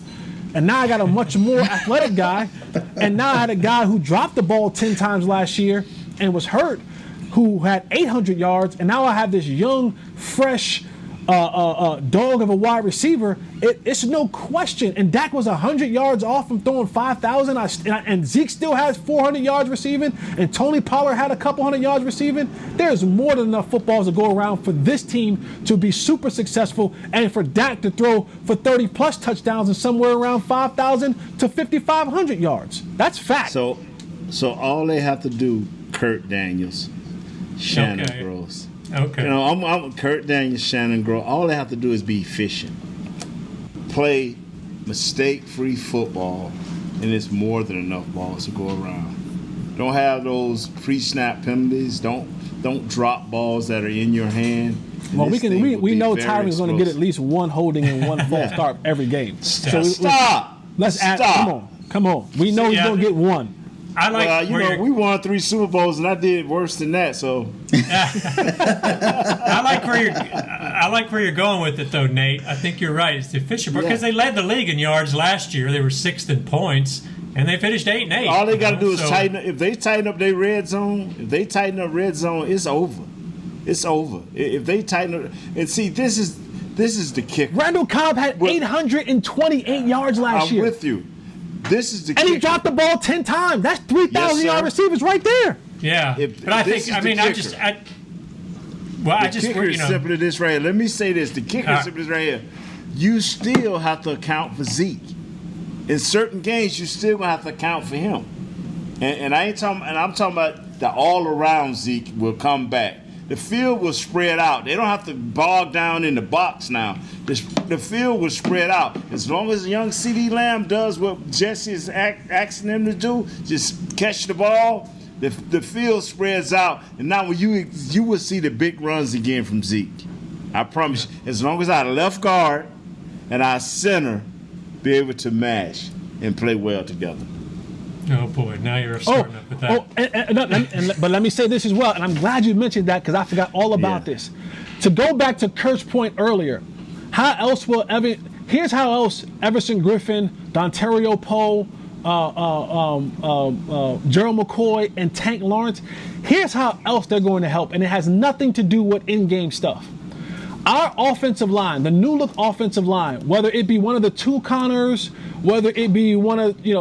and now I got a much more athletic guy, and now I had a guy who dropped the ball 10 times last year and was hurt, who had 800 yards, and now I have this young, fresh dog of a wide receiver. It's no question. And Dak was 100 yards off from throwing 5,000, and Zeke still has 400 yards receiving, and Tony Pollard had a couple hundred yards receiving. There's more than enough footballs to go around for this team to be super successful, and for Dak to throw for 30-plus touchdowns and somewhere around 5,000 to 5,500 yards. That's fact. So all they have to do, Kurt Daniels, Shannon Gross. Okay. I'm Kurt Daniels, Shannon Gross. All they have to do is be efficient. Play mistake-free football, and it's more than enough balls to go around. Don't have those pre-snap penalties. Don't drop balls that are in your hand. Well, we know Tyron's going to get at least one holding and one false start every game. Stop. Let's add. Come on. We know he's going to get one. I like we won 3 Super Bowls, and I did worse than that. So I like where you're going with it, though, Nate. I think you're right. It's efficient because they led the league in yards last year. They were 6th in points, and they finished 8-8. All they got to do is tighten. If they tighten up their red zone, it's over. It's over. If they tighten up, and see, this is the kicker. Randall Cobb had 828 yards last year. I'm with you. This is the and kicker. He dropped the ball 10 times. That's 3,000-yard receivers right there. Yeah, but I think the kicker is simply this right here. Let me say this: the kicker is simply this right here. You still have to account for Zeke. In certain games, you still gonna have to account for him. And I ain't talking. And I'm talking about the all-around Zeke will come back. The field will spread out. They don't have to bog down in the box now. The field will spread out. As long as young CeeDee Lamb does what Jesse is asking him to do, just catch the ball, the field spreads out. And now when you will see the big runs again from Zeke. I promise you, as long as our left guard and our center be able to match and play well together. Oh boy, now you're starting up with that. But let me say this as well, and I'm glad you mentioned that because I forgot all about this. To go back to Kurt's point earlier, here's how else Everson Griffin, Dontario Poe, Gerald McCoy, and Tank Lawrence, here's how else they're going to help, and it has nothing to do with in-game stuff. Our offensive line, the new look offensive line, whether it be one of the two Connors, whether it be one of the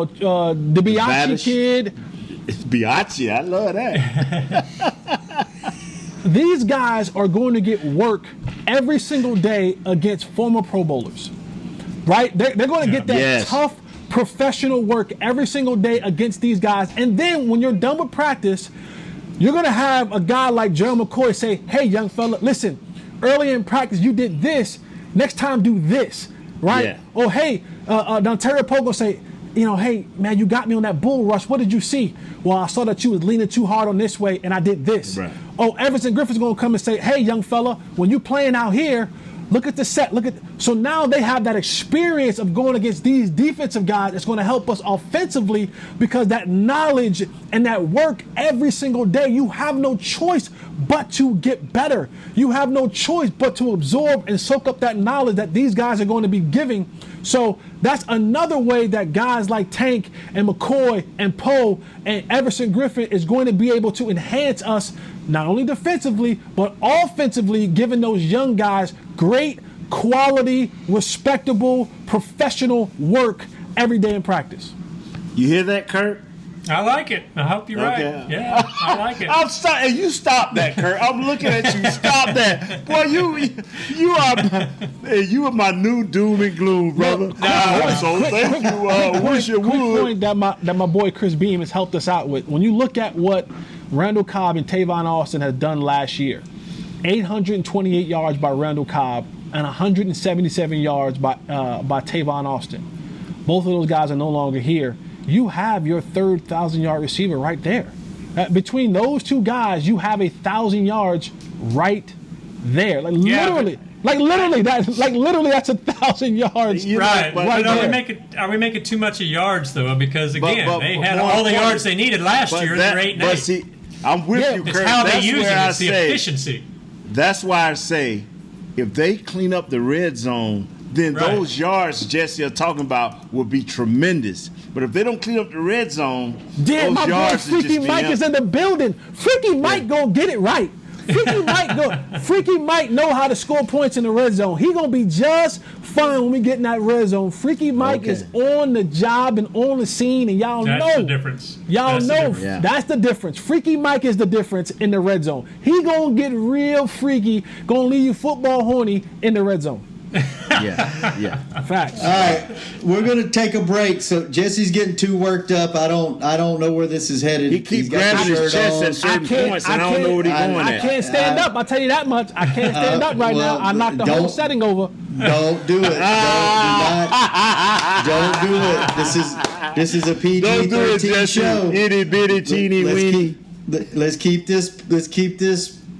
Biaggi kid. It's Biaggi, I love that. These guys are going to get work every single day against former Pro Bowlers, right? They're going to get that tough professional work every single day against these guys. And then when you're done with practice, you're going to have a guy like Gerald McCoy say, hey, young fella, listen, early in practice you did this. Next time do this, right? Yeah. Or, hey, Dontario Poe will say, hey, man, you got me on that bull rush. What did you see? Well, I saw that you was leaning too hard on this way, and I did this. Right. Oh, Everson Griffin's going to come and say, hey, young fella, when you playing out here, look at the set. So now they have that experience of going against these defensive guys. It's going to help us offensively because that knowledge and that work every single day, you have no choice but to get better. You have no choice but to absorb and soak up that knowledge that these guys are going to be giving. So that's another way that guys like Tank and McCoy and Poe and Everson Griffin is going to be able to enhance us, not only defensively, but offensively, giving those young guys great quality, respectable, professional work every day in practice. You hear that, Kurt? I like it. I hope you're right. Yeah, I like it. I'm sorry. You stop that, Kurt. I'm looking at you. Stop that. Boy, you are my new doom and gloom, brother. Thank you. Wish you would. Quick point that my boy Chris Beam has helped us out with. When you look at what Randall Cobb and Tavon Austin has done last year, 828 yards by Randall Cobb and 177 yards by Tavon Austin. Both of those guys are no longer here. You have your third 1,000-yard receiver right there. Between those two guys, you have 1,000 yards right there. Literally, that's 1,000 yards. Right. But are we making too much of yards though? Because again, they had all the yards they needed last year. They're 8 and 8. But see, I'm with you, Kurt. It's how they use it. It's the efficiency. That's why I say, if they clean up the red zone, then those yards Jesse are talking about will be tremendous. But if they don't clean up the red zone, those yards boy Freaky Mike is in the building. Freaky Mike gonna get it right. Freaky Mike know how to score points in the red zone. He gonna be just fine when we get in that red zone. Freaky Mike is on the job and on the scene, and y'all know. That's the difference. That's the difference. Freaky Mike is the difference in the red zone. He gonna get real freaky, gonna leave you football horny in the red zone. Yeah. Facts. All right, we're gonna take a break. So Jesse's getting too worked up. I don't know where this is headed. He keeps grabbing his chest at certain points, and I don't know what he's going at. I can't stand up. I'll tell you that much. I can't stand up right now. I knocked the whole setting over. Don't do it. Don't do it. This is a PG-13 show. Itty bitty teeny weeny. Let's keep this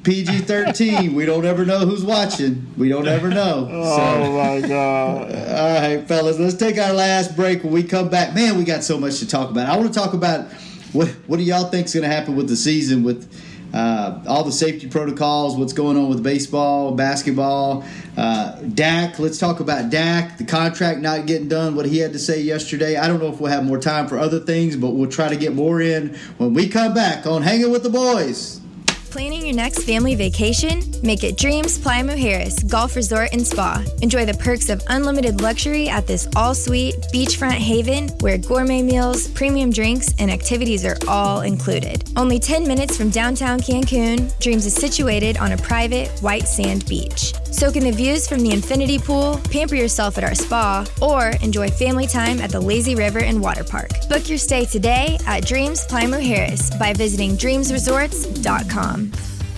PG-13. We don't ever know who's watching. We don't ever know. Oh, my God. All right, fellas, let's take our last break. When we come back, man, we got so much to talk about. I want to talk about what do y'all think is going to happen with the season with all the safety protocols, what's going on with baseball, basketball. Dak, let's talk about Dak, the contract not getting done, what he had to say yesterday. I don't know if we'll have more time for other things, but we'll try to get more in when we come back on Hangin' with the Boys. Planning your next family vacation? Make it Dreams Playa Harris Golf Resort and Spa. Enjoy the perks of unlimited luxury at this all-suite beachfront haven where gourmet meals, premium drinks, and activities are all included. Only 10 minutes from downtown Cancun, Dreams is situated on a private white sand beach. Soak in the views from the infinity pool, pamper yourself at our spa, or enjoy family time at the lazy river and water park. Book your stay today at Dreams Playa Harris by visiting dreamsresorts.com.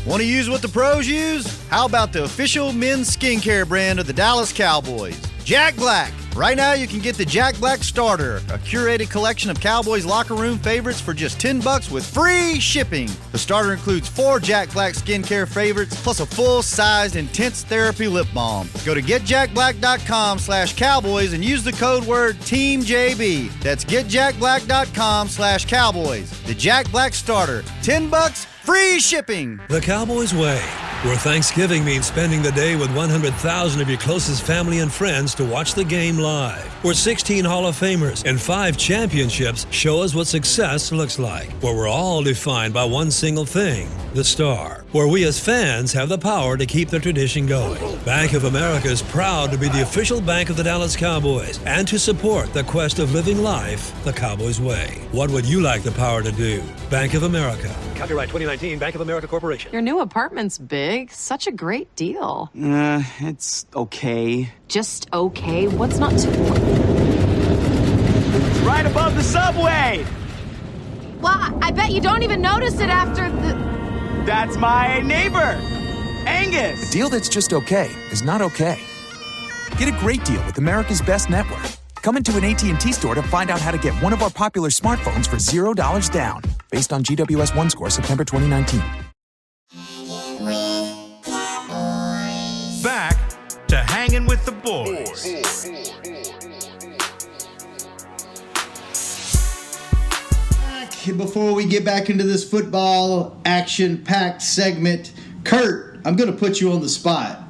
Want to use what the pros use? How about the official men's skincare brand of the Dallas Cowboys? Jack Black, Right now, you can get the Jack Black Starter, a curated collection of Cowboys locker room favorites for just $10 with free shipping. The starter includes 4 Jack Black skincare favorites, plus a full-sized intense therapy lip balm. Go to getjackblack.com/Cowboys and use the code word TEAMJB. That's getjackblack.com/Cowboys. The Jack Black Starter, $10, free shipping. The Cowboys Way, where Thanksgiving means spending the day with 100,000 of your closest family and friends to watch the game live. Where 16 Hall of Famers and 5 championships show us what success looks like. Where we're all defined by one single thing, the star. Where we as fans have the power to keep the tradition going. Bank of America is proud to be the official bank of the Dallas Cowboys and to support the quest of living life the Cowboys Way. What would you like the power to do? Bank of America. Copyright 2019, Bank of America Corporation. Your new apartment's big. Such a great deal. It's okay. Just okay? What's not to... It's right above the subway! Well, I bet you don't even notice it after the... That's my neighbor, Angus. A deal that's just okay is not okay. Get a great deal with America's Best Network. Come into an AT&T store to find out how to get one of our popular smartphones for $0 down. Based on GWS 1 score, September 2019. Back to Hangin' with the Boys. Before we get back into this football action-packed segment, Kurt, I'm going to put you on the spot.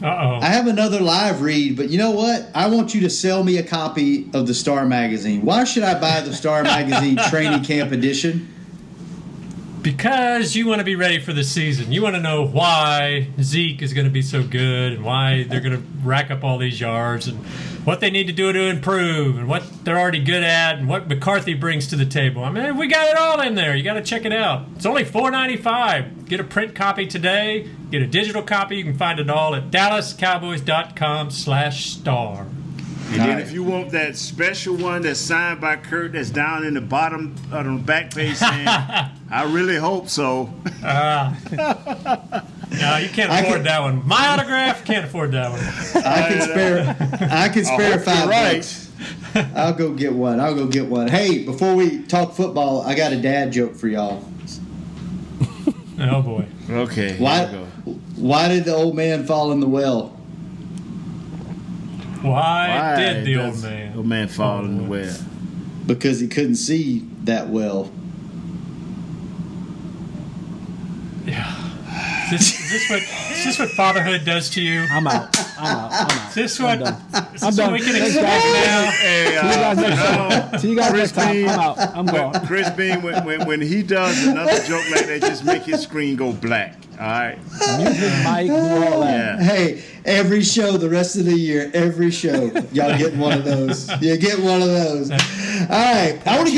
Uh-oh. I have another live read, but you know what? I want you to sell me a copy of the Star Magazine. Why should I buy the Star Magazine Training Camp Edition? Because you want to be ready for the season. You want to know why Zeke is going to be so good and why they're going to rack up all these yards and what they need to do to improve and what they're already good at and what McCarthy brings to the table. I mean, we got it all in there. You got to check it out. It's only $4.95. Get a print copy today. Get a digital copy. You can find it all at dallascowboys.com/star. And then if you want that special one that's signed by Kurt that's down in the bottom of the back page saying, I really hope so. No, you can't afford that one. My autograph, can't afford that one. I can spare $5. I'll go get one. Hey, before we talk football, I got a dad joke for y'all. Oh boy. Okay. Why did the old man fall in the well? Why did the old man fall in the well? Because he couldn't see that well. Yeah. Is this what fatherhood does to you? I'm out. Is this what we can Thanks, expect now? See you guys next time. I'm out. I'm gone. Chris Bean, when he does another joke like that, just make his screen go black. All right. Music, mic, do all that. Yeah. Hey, every show the rest of the year, every show, y'all get one of those. You get one of those. All right. I want to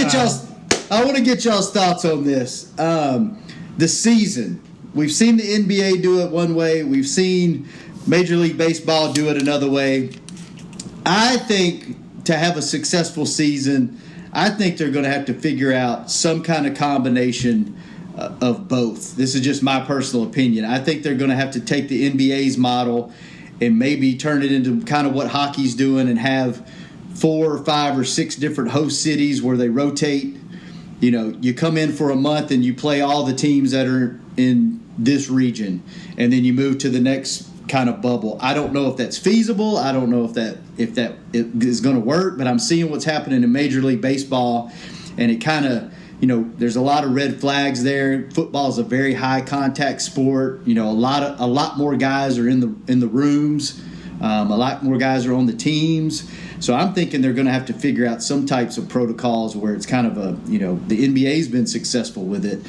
get y'all's thoughts on this. The season. We've seen the NBA do it one way. We've seen Major League Baseball do it another way. I think to have a successful season, I think they're going to have to figure out some kind of combination of both. This is just my personal opinion. I think they're going to have to take the NBA's model and maybe turn it into kind of what hockey's doing and have 4 or 5 or 6 different host cities where they rotate. You know, you come in for a month and you play all the teams that are in this region, and then you move to the next kind of bubble. I don't know if that's feasible. I don't know if that is going to work, but I'm seeing what's happening in Major League Baseball, and it kind of, you know, there's a lot of red flags there. Football is a very high contact sport. You know, a lot more guys are in the rooms. A lot more guys are on the teams. So I'm thinking they're going to have to figure out some types of protocols where it's kind of a, you know, the NBA's been successful with it,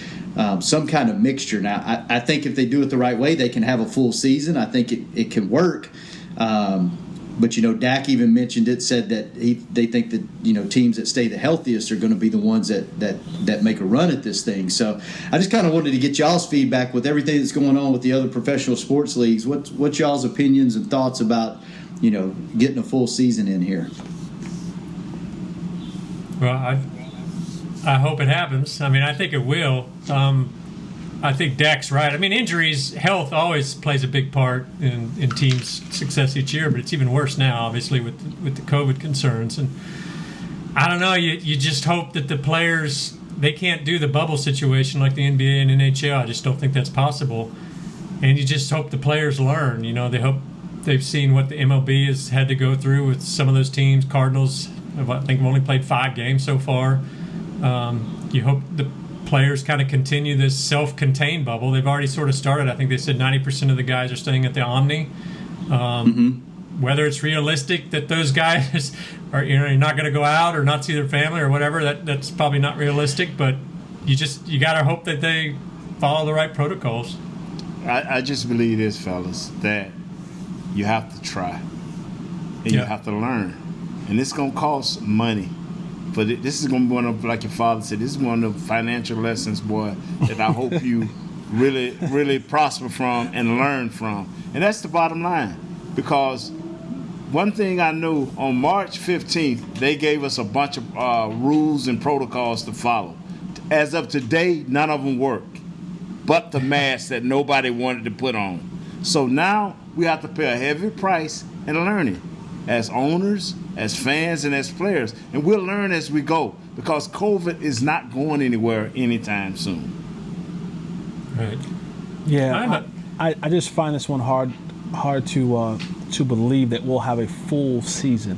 some kind of mixture. Now, I think if they do it the right way, they can have a full season. I think it can work. But, you know, Dak even mentioned it, said that they think that, you know, teams that stay the healthiest are going to be the ones that make a run at this thing. So I just kind of wanted to get y'all's feedback with everything that's going on with the other professional sports leagues. What's y'all's opinions and thoughts about, you know, getting a full season in here? Well, I hope it happens. I mean, I think it will. I think Dak's right. I mean, injuries, health always plays a big part in teams' success each year, but it's even worse now, obviously, with the COVID concerns. And I don't know, you just hope that the players, they can't do the bubble situation like the NBA and NHL. I just don't think that's possible. And you just hope the players learn. You know, they hope they've seen what the MLB has had to go through with some of those teams. Cardinals, I think, have only played 5 games so far. You hope the players kind of continue this self-contained bubble. They've already sort of started. I think they said 90% of the guys are staying at the Omni. Whether it's realistic that those guys are, you're not going to go out or not see their family or whatever, that's probably not realistic. But you got to hope that they follow the right protocols. I just believe this, fellas, that you have to try and you have to learn, and it's going to cost money. But this is going to be one of, like your father said, this is one of the financial lessons, boy, that I hope you really, really prosper from and learn from. And that's the bottom line. Because one thing I knew, on March 15th, they gave us a bunch of rules and protocols to follow. As of today, none of them work, but the mask that nobody wanted to put on. So now we have to pay a heavy price and learn it. As owners, as fans, and as players. And we'll learn as we go, because COVID is not going anywhere anytime soon. Right. Yeah, I just find this one hard to believe that we'll have a full season.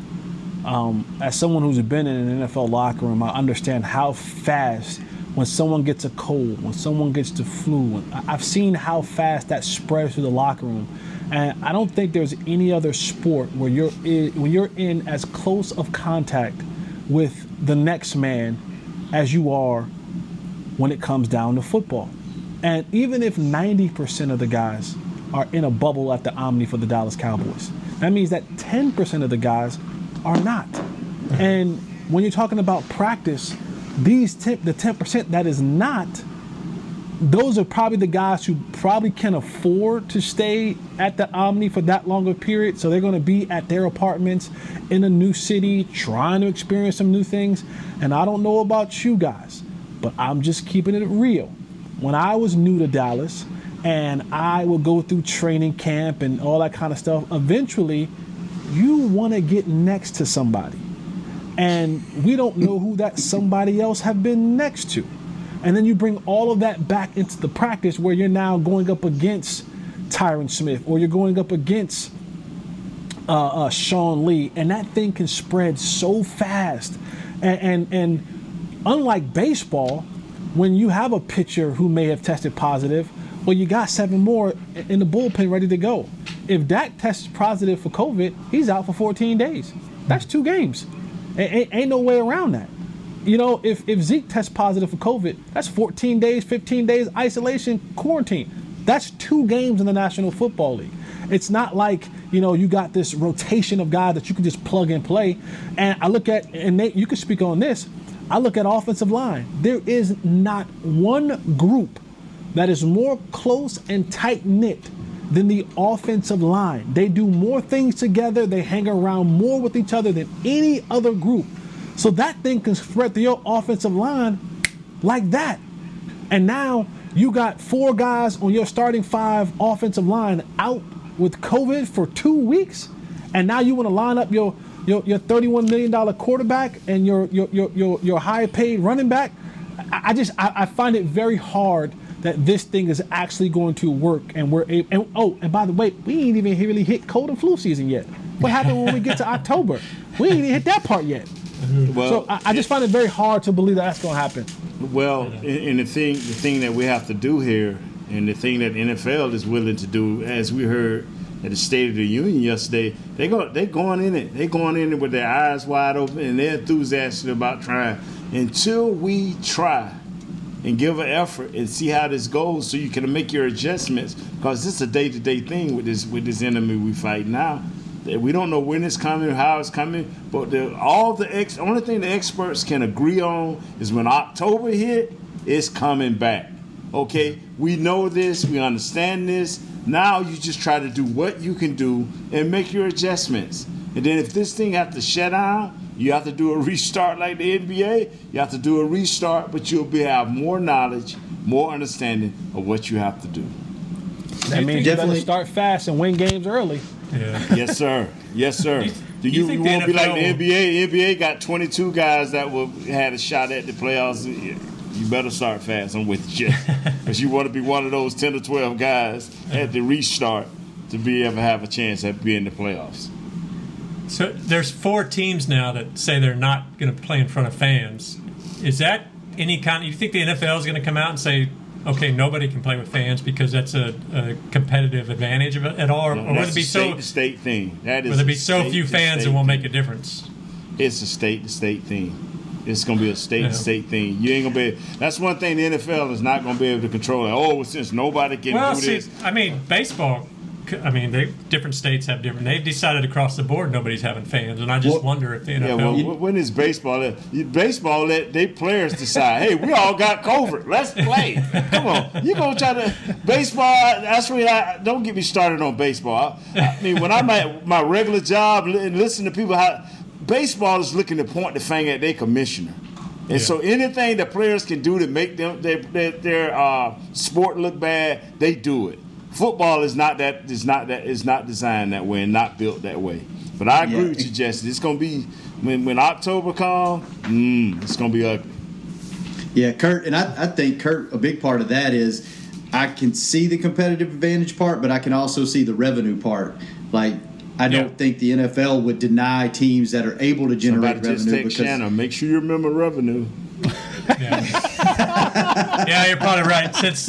As someone who's been in an NFL locker room, I understand how fast, when someone gets a cold, when someone gets the flu, I've seen how fast that spreads through the locker room. And I don't think there's any other sport where when you're in as close of contact with the next man as you are when it comes down to football. And even if 90% of the guys are in a bubble at the Omni for the Dallas Cowboys, that means that 10% of the guys are not. And when you're talking about practice, the 10% that is not, those are probably the guys who probably can afford to stay at the Omni for that longer period. So they're going to be at their apartments in a new city, trying to experience some new things. And I don't know about you guys, but I'm just keeping it real. When I was new to Dallas and I would go through training camp and all that kind of stuff, eventually you want to get next to somebody. And we don't know who that somebody else have been next to. And then you bring all of that back into the practice where you're now going up against Tyron Smith or you're going up against Sean Lee, and that thing can spread so fast. And unlike baseball, when you have a pitcher who may have tested positive, well, you got 7 more in the bullpen ready to go. If Dak tests positive for COVID, he's out for 14 days. That's 2 games. Ain't no way around that. You know, if Zeke tests positive for COVID, that's 14 days, 15 days isolation, quarantine. That's 2 games in the National Football League. It's not like, you got this rotation of guys that you can just plug and play. And I look at, and Nate, you can speak on this, I look at offensive line. There is not one group that is more close and tight-knit than the offensive line. They do more things together. They hang around more with each other than any other group. So that thing can spread through your offensive line like that. And now you got 4 guys on your starting 5 offensive line out with COVID for 2 weeks. And now you want to line up your $31 million quarterback and your high-paid running back. I find it very hard that this thing is actually going to work, and we're able, and by the way, we ain't even really hit cold and flu season yet. What happened when we get to October? We ain't even hit that part yet. Well, so I just find it very hard to believe that's going to happen. Well, and the thing that we have to do here, and the thing that NFL is willing to do, as we heard at the State of the Union yesterday, they going in it. They going in it with their eyes wide open, and they're enthusiastic about trying. Until we try and give an effort and see how this goes, so you can make your adjustments, because this is a day-to-day thing with this enemy we fight now. We don't know when it's coming, how it's coming, but only thing the experts can agree on is when October hit, it's coming back. Okay, we know this, we understand this. Now you just try to do what you can do and make your adjustments. And then if this thing has to shut down, you have to do a restart like the NBA. You have to do a restart, but you'll have more knowledge, more understanding of what you have to do. That means you better start fast and win games early. Yeah. Yes, sir. Yes, sir. You think won't the be like the NFL NBA. NBA got 22 guys that had a shot at the playoffs. You better start fast. I'm with you, because you want to be one of those 10 or 12 guys at the restart to be able to have a chance at being in the playoffs. So there's 4 teams now that say they're not going to play in front of fans. Is that any kind? You think the NFL is going to come out and say, okay, nobody can play with fans because that's a competitive advantage at all, or will it be state thing? That is. Will there be so few fans it won't make a difference? It's a state thing. It's going to be a state thing. You ain't going to be. That's one thing the NFL is not going to be able to control. Oh, since nobody can do this. I mean, baseball. I mean, different states have different. They've decided across the board nobody's having fans, and I just wonder if the NFL. Yeah, well, when is baseball? Baseball let they players decide. Hey, we all got COVID. Let's play. Come on, you gonna try to baseball? That's why don't get me started on baseball. I mean, when I'm at my regular job and listen to people how baseball is looking to point the finger at their commissioner. And so anything that players can do to make them their sport look bad, they do it. Football is not designed that way and not built that way. But I agree with you, Jesse. It's going to be when October comes. It's going to be ugly. Yeah, Kurt, and I think Kurt, a big part of that is I can see the competitive advantage part, but I can also see the revenue part. Like, I don't think the NFL would deny teams that are able to generate revenue. Just text Shannon. Make sure you remember revenue. Yeah, you're probably right. Since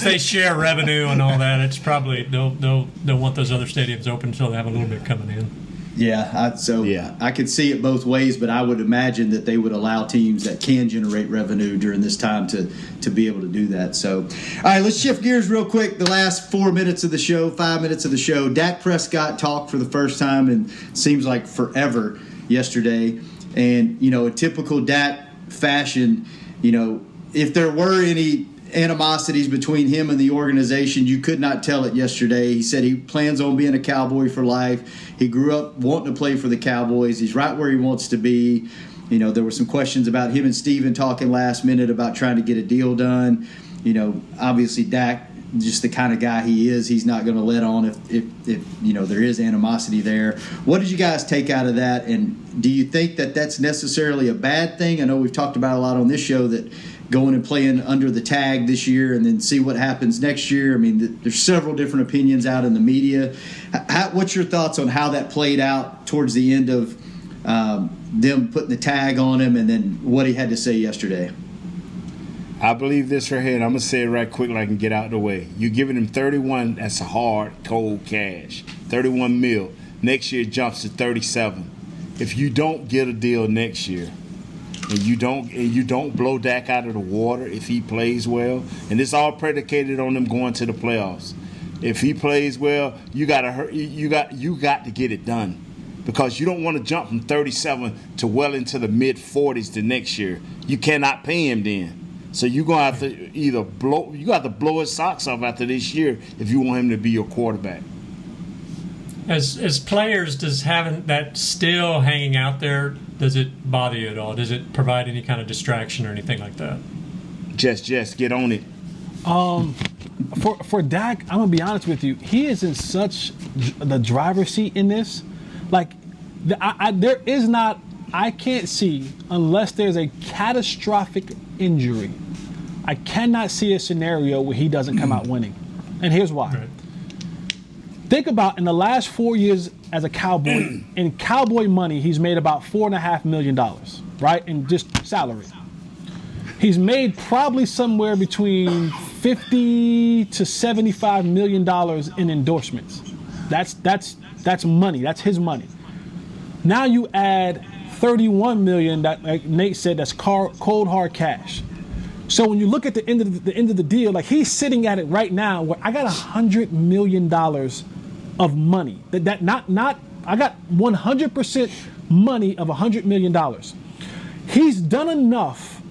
they share revenue and all that, it's probably they'll want those other stadiums open until they have a little bit coming in. Yeah, I could see it both ways, but I would imagine that they would allow teams that can generate revenue during this time to be able to do that. So, all right, let's shift gears real quick. The last 5 minutes of the show. Dak Prescott talked for the first time in seems like forever yesterday, and in typical Dak fashion, if there were any animosities between him and the organization, you could not tell it yesterday. He said he plans on being a Cowboy for life. He grew up wanting to play for the Cowboys. He's right where he wants to be. There were some questions about him and Steven talking last minute about trying to get a deal done. Obviously Dak, just the kind of guy he is, he's not going to let on if there is animosity there. What did you guys take out of that, and do you think that that's necessarily a bad thing? I know we've talked about a lot on this show that going and playing under the tag this year and then see what happens next year. I mean, there's several different opinions out in the media. What's your thoughts on how that played out towards the end of them putting the tag on him and then what he had to say yesterday? I believe this right here, and I'm going to say it right quick so I can get out of the way. You're giving him 31, that's a hard, cold cash. 31 mil. Next year it jumps to 37. If you don't get a deal next year, and you don't blow Dak out of the water if he plays well, and it's all predicated on them going to the playoffs. If he plays well, you got to get it done, because you don't want to jump from 37 to well into the mid 40s the next year. You cannot pay him then. So you're gonna have to blow his socks off after this year if you want him to be your quarterback. As players, does having that still hanging out there, does it bother you at all? Does it provide any kind of distraction or anything like that? Just get on it. For Dak, I'm gonna be honest with you. He is in such the driver's seat in this. Like, I can't see, unless there's a catastrophic injury, I cannot see a scenario where he doesn't come out winning. And here's why. Right. Think about in the last 4 years as a Cowboy, in Cowboy money, he's made about $4.5 million, right? In just salary. He's made probably somewhere between $50 to $75 million in endorsements. That's money. That's his money. Now you add $31 million that, like Nate said, that's cold hard cash. So when you look at the end of the deal, like he's sitting at it right now where I got $100 million of money. I got 100% money of $100 million. He's done enough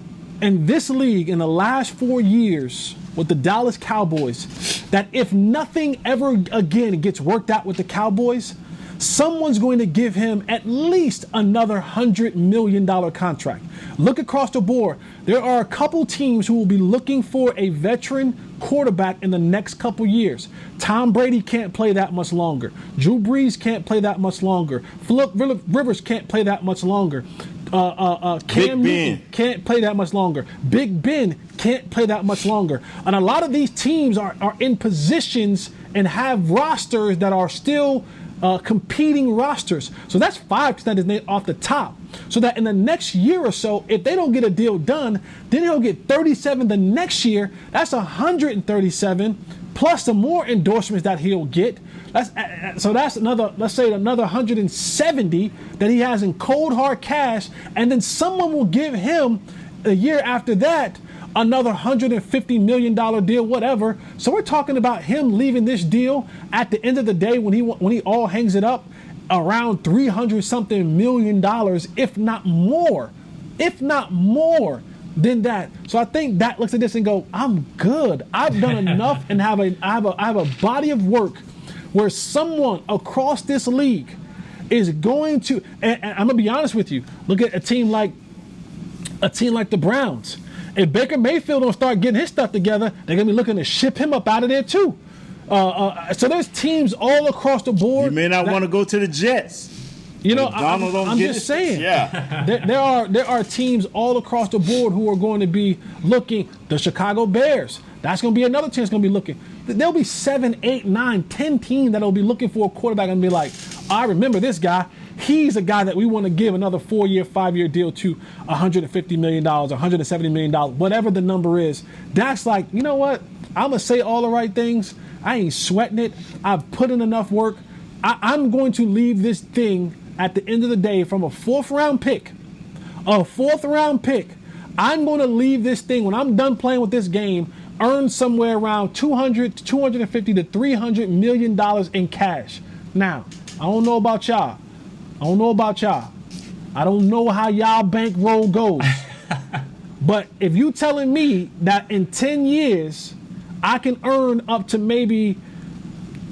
in this league in the last 4 years with the Dallas Cowboys that if nothing ever again gets worked out with the Cowboys, someone's going to give him at least another $100 million contract. Look across the board. There are a couple teams who will be looking for a veteran quarterback in the next couple years. Tom Brady can't play that much longer. Drew Brees can't play that much longer. Phillip Rivers can't play that much longer. Cam Newton can't play that much longer. Big Ben can't play that much longer. And a lot of these teams are in positions and have rosters that are still competing rosters. So that's 5% off the top. So that in the next year or so, if they don't get a deal done, then he'll get 37 the next year. That's 137 plus the more endorsements that he'll get. That's another, let's say another 170 that he has in cold hard cash, and then someone will give him a year after that another $150 million deal, whatever. So we're talking about him leaving this deal at the end of the day when he all hangs it up around $300-something million, if not more than that. So I think Dak looks at this and go, I'm good. I've done enough and I have a body of work where someone across this league is going to, and I'm gonna be honest with you, look at a team like the Browns. If Baker Mayfield don't start getting his stuff together, they're gonna be looking to ship him up out of there too. So there's teams all across the board. You may not want to go to the Jets. You know, I'm just saying. Yeah. there are teams all across the board who are going to be looking. The Chicago Bears. That's going to be another team that's going to be looking. There'll be 7, 8, 9, 10 teams that'll be looking for a quarterback and be like, I remember this guy. He's a guy that we want to give another 4-year, 5-year deal to $150 million, $170 million, whatever the number is. Dak's like, you know what? I'm going to say all the right things. I ain't sweating it. I've put in enough work. I'm going to leave this thing at the end of the day from a fourth round pick. I'm going to leave this thing when I'm done playing with this game, earn somewhere around $200 to $250 to $300 million in cash. Now, I don't know about y'all. I don't know how y'all bankroll goes. But if you telling me that in 10 years I can earn up to maybe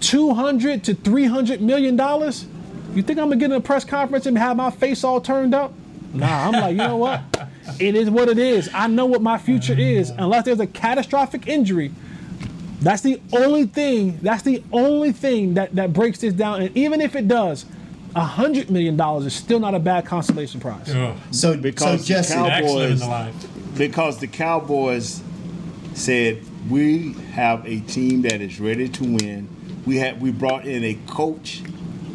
$200 to $300 million, you think I'm gonna get in a press conference and have my face all turned up? Nah, I'm like, you know what? It is what it is. I know what my future is. Unless there's a catastrophic injury, that's the only thing that breaks this down. And even if it does, $100 million is still not a bad consolation prize. So Jesse, because the Cowboys said we have a team that is ready to win. We brought in a coach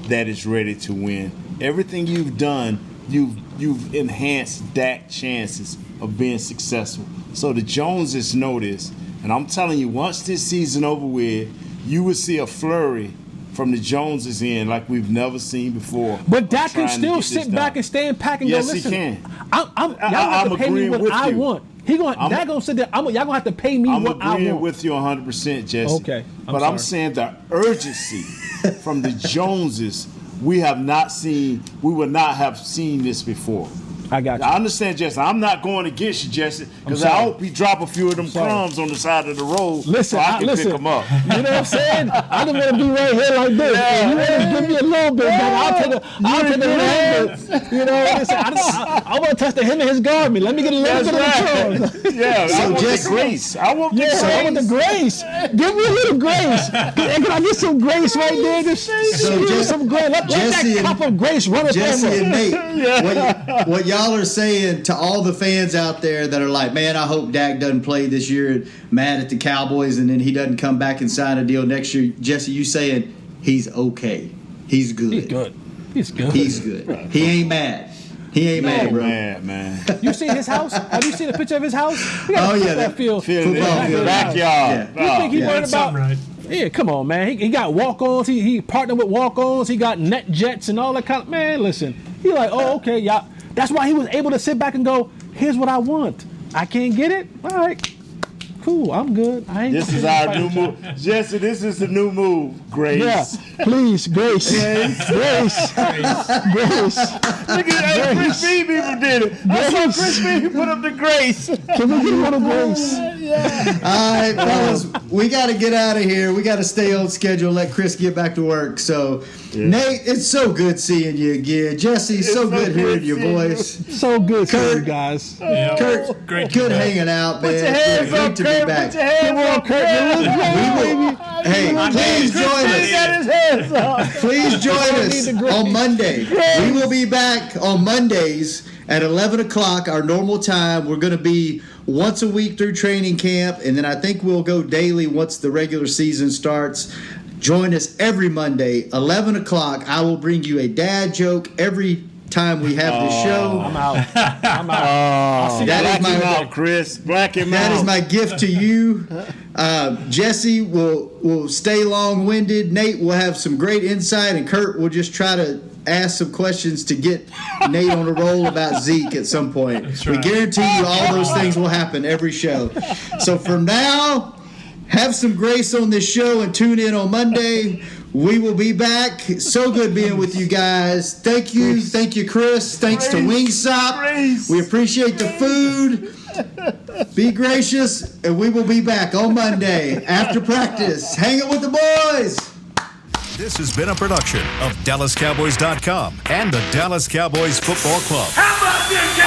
that is ready to win. Everything you've done, you've enhanced Dak's chances of being successful. So the Joneses know this, and I'm telling you, once this season over with, you will see a flurry from the Joneses in like we've never seen before. But Dak can still sit back and stay and pack and go, listen. Yes, he can. Y'all have to pay me what I want. Dak gonna sit there. Y'all gonna have to pay me what I want. I'm agreeing with you 100%, Jesse. Okay. I'm saying the urgency from the Joneses, we would not have seen this before. I got you. I understand, Jesse. I'm not going against you, Jesse, because I hope he drop a few of them crumbs on the side of the road so I can pick them up. You know what I'm saying? I just want to be right here like this. Yeah. You want to give me a little bit, but I'll take a little bit. You know, I want to touch the hem of his garment. Let me get a little bit of the crumbs. Yeah, I want the grace. I want the grace. Give me a little grace. Can I get some grace right there? Just some grace. Let that cup of grace run up Jesse and Nate, what y'all are saying to all the fans out there that are like, man, I hope Dak doesn't play this year, mad at the Cowboys, and then he doesn't come back and sign a deal next year. Jesse, you saying he's okay. He's good. He's good. He ain't mad. He ain't mad, bro. Man. You seen his house? Have you seen a picture of his house? Oh, yeah. That field. Backyard. Yeah. You think he worried about? Right. Yeah, come on, man. He got walk-ons. He partnered with walk-ons. He got net jets and all that kind of. Man, listen. He like, oh, okay, y'all. That's why he was able to sit back and go, here's what I want. I can't get it? All right. Cool, I'm good. This is our new move. Jesse, this is the new move. Grace. Yeah, please, grace. Grace. Look at Chris Beebe even did it. I saw Chris Beebe put up the grace. Can we get a little grace? right, fellas, we got to get out of here. We got to stay on schedule. Let Chris get back to work. So, Nate, it's so good seeing you again. Jesse, so good hearing your voice. So good seeing you guys. Kurt, great good hanging out, man. Put your hands Great up, to Kurt. be back. Put your hands up, Kurt. Hey, please join us. Please join us on Monday. We will be back on Mondays at 11 o'clock, our normal time. We're going to be once a week through training camp, and then I think we'll go daily once the regular season starts. Join us every Monday, 11 o'clock. I will bring you a dad joke every time we have this show. I'm out. Black him out, Chris. Black him out. That is my gift to you. Jesse will stay long-winded. Nate will have some great insight, and Kurt will just try to ask some questions to get Nate on a roll about Zeke at some point. We guarantee you all those things will happen every show. So from now, have some grace on this show and tune in on Monday. We will be back. So good being with you guys. Thank you. Thank you, Chris. Thanks to Wingstop. We appreciate the food. Be gracious, and we will be back on Monday after practice. Hang it with the boys. This has been a production of DallasCowboys.com and the Dallas Cowboys Football Club. How about this,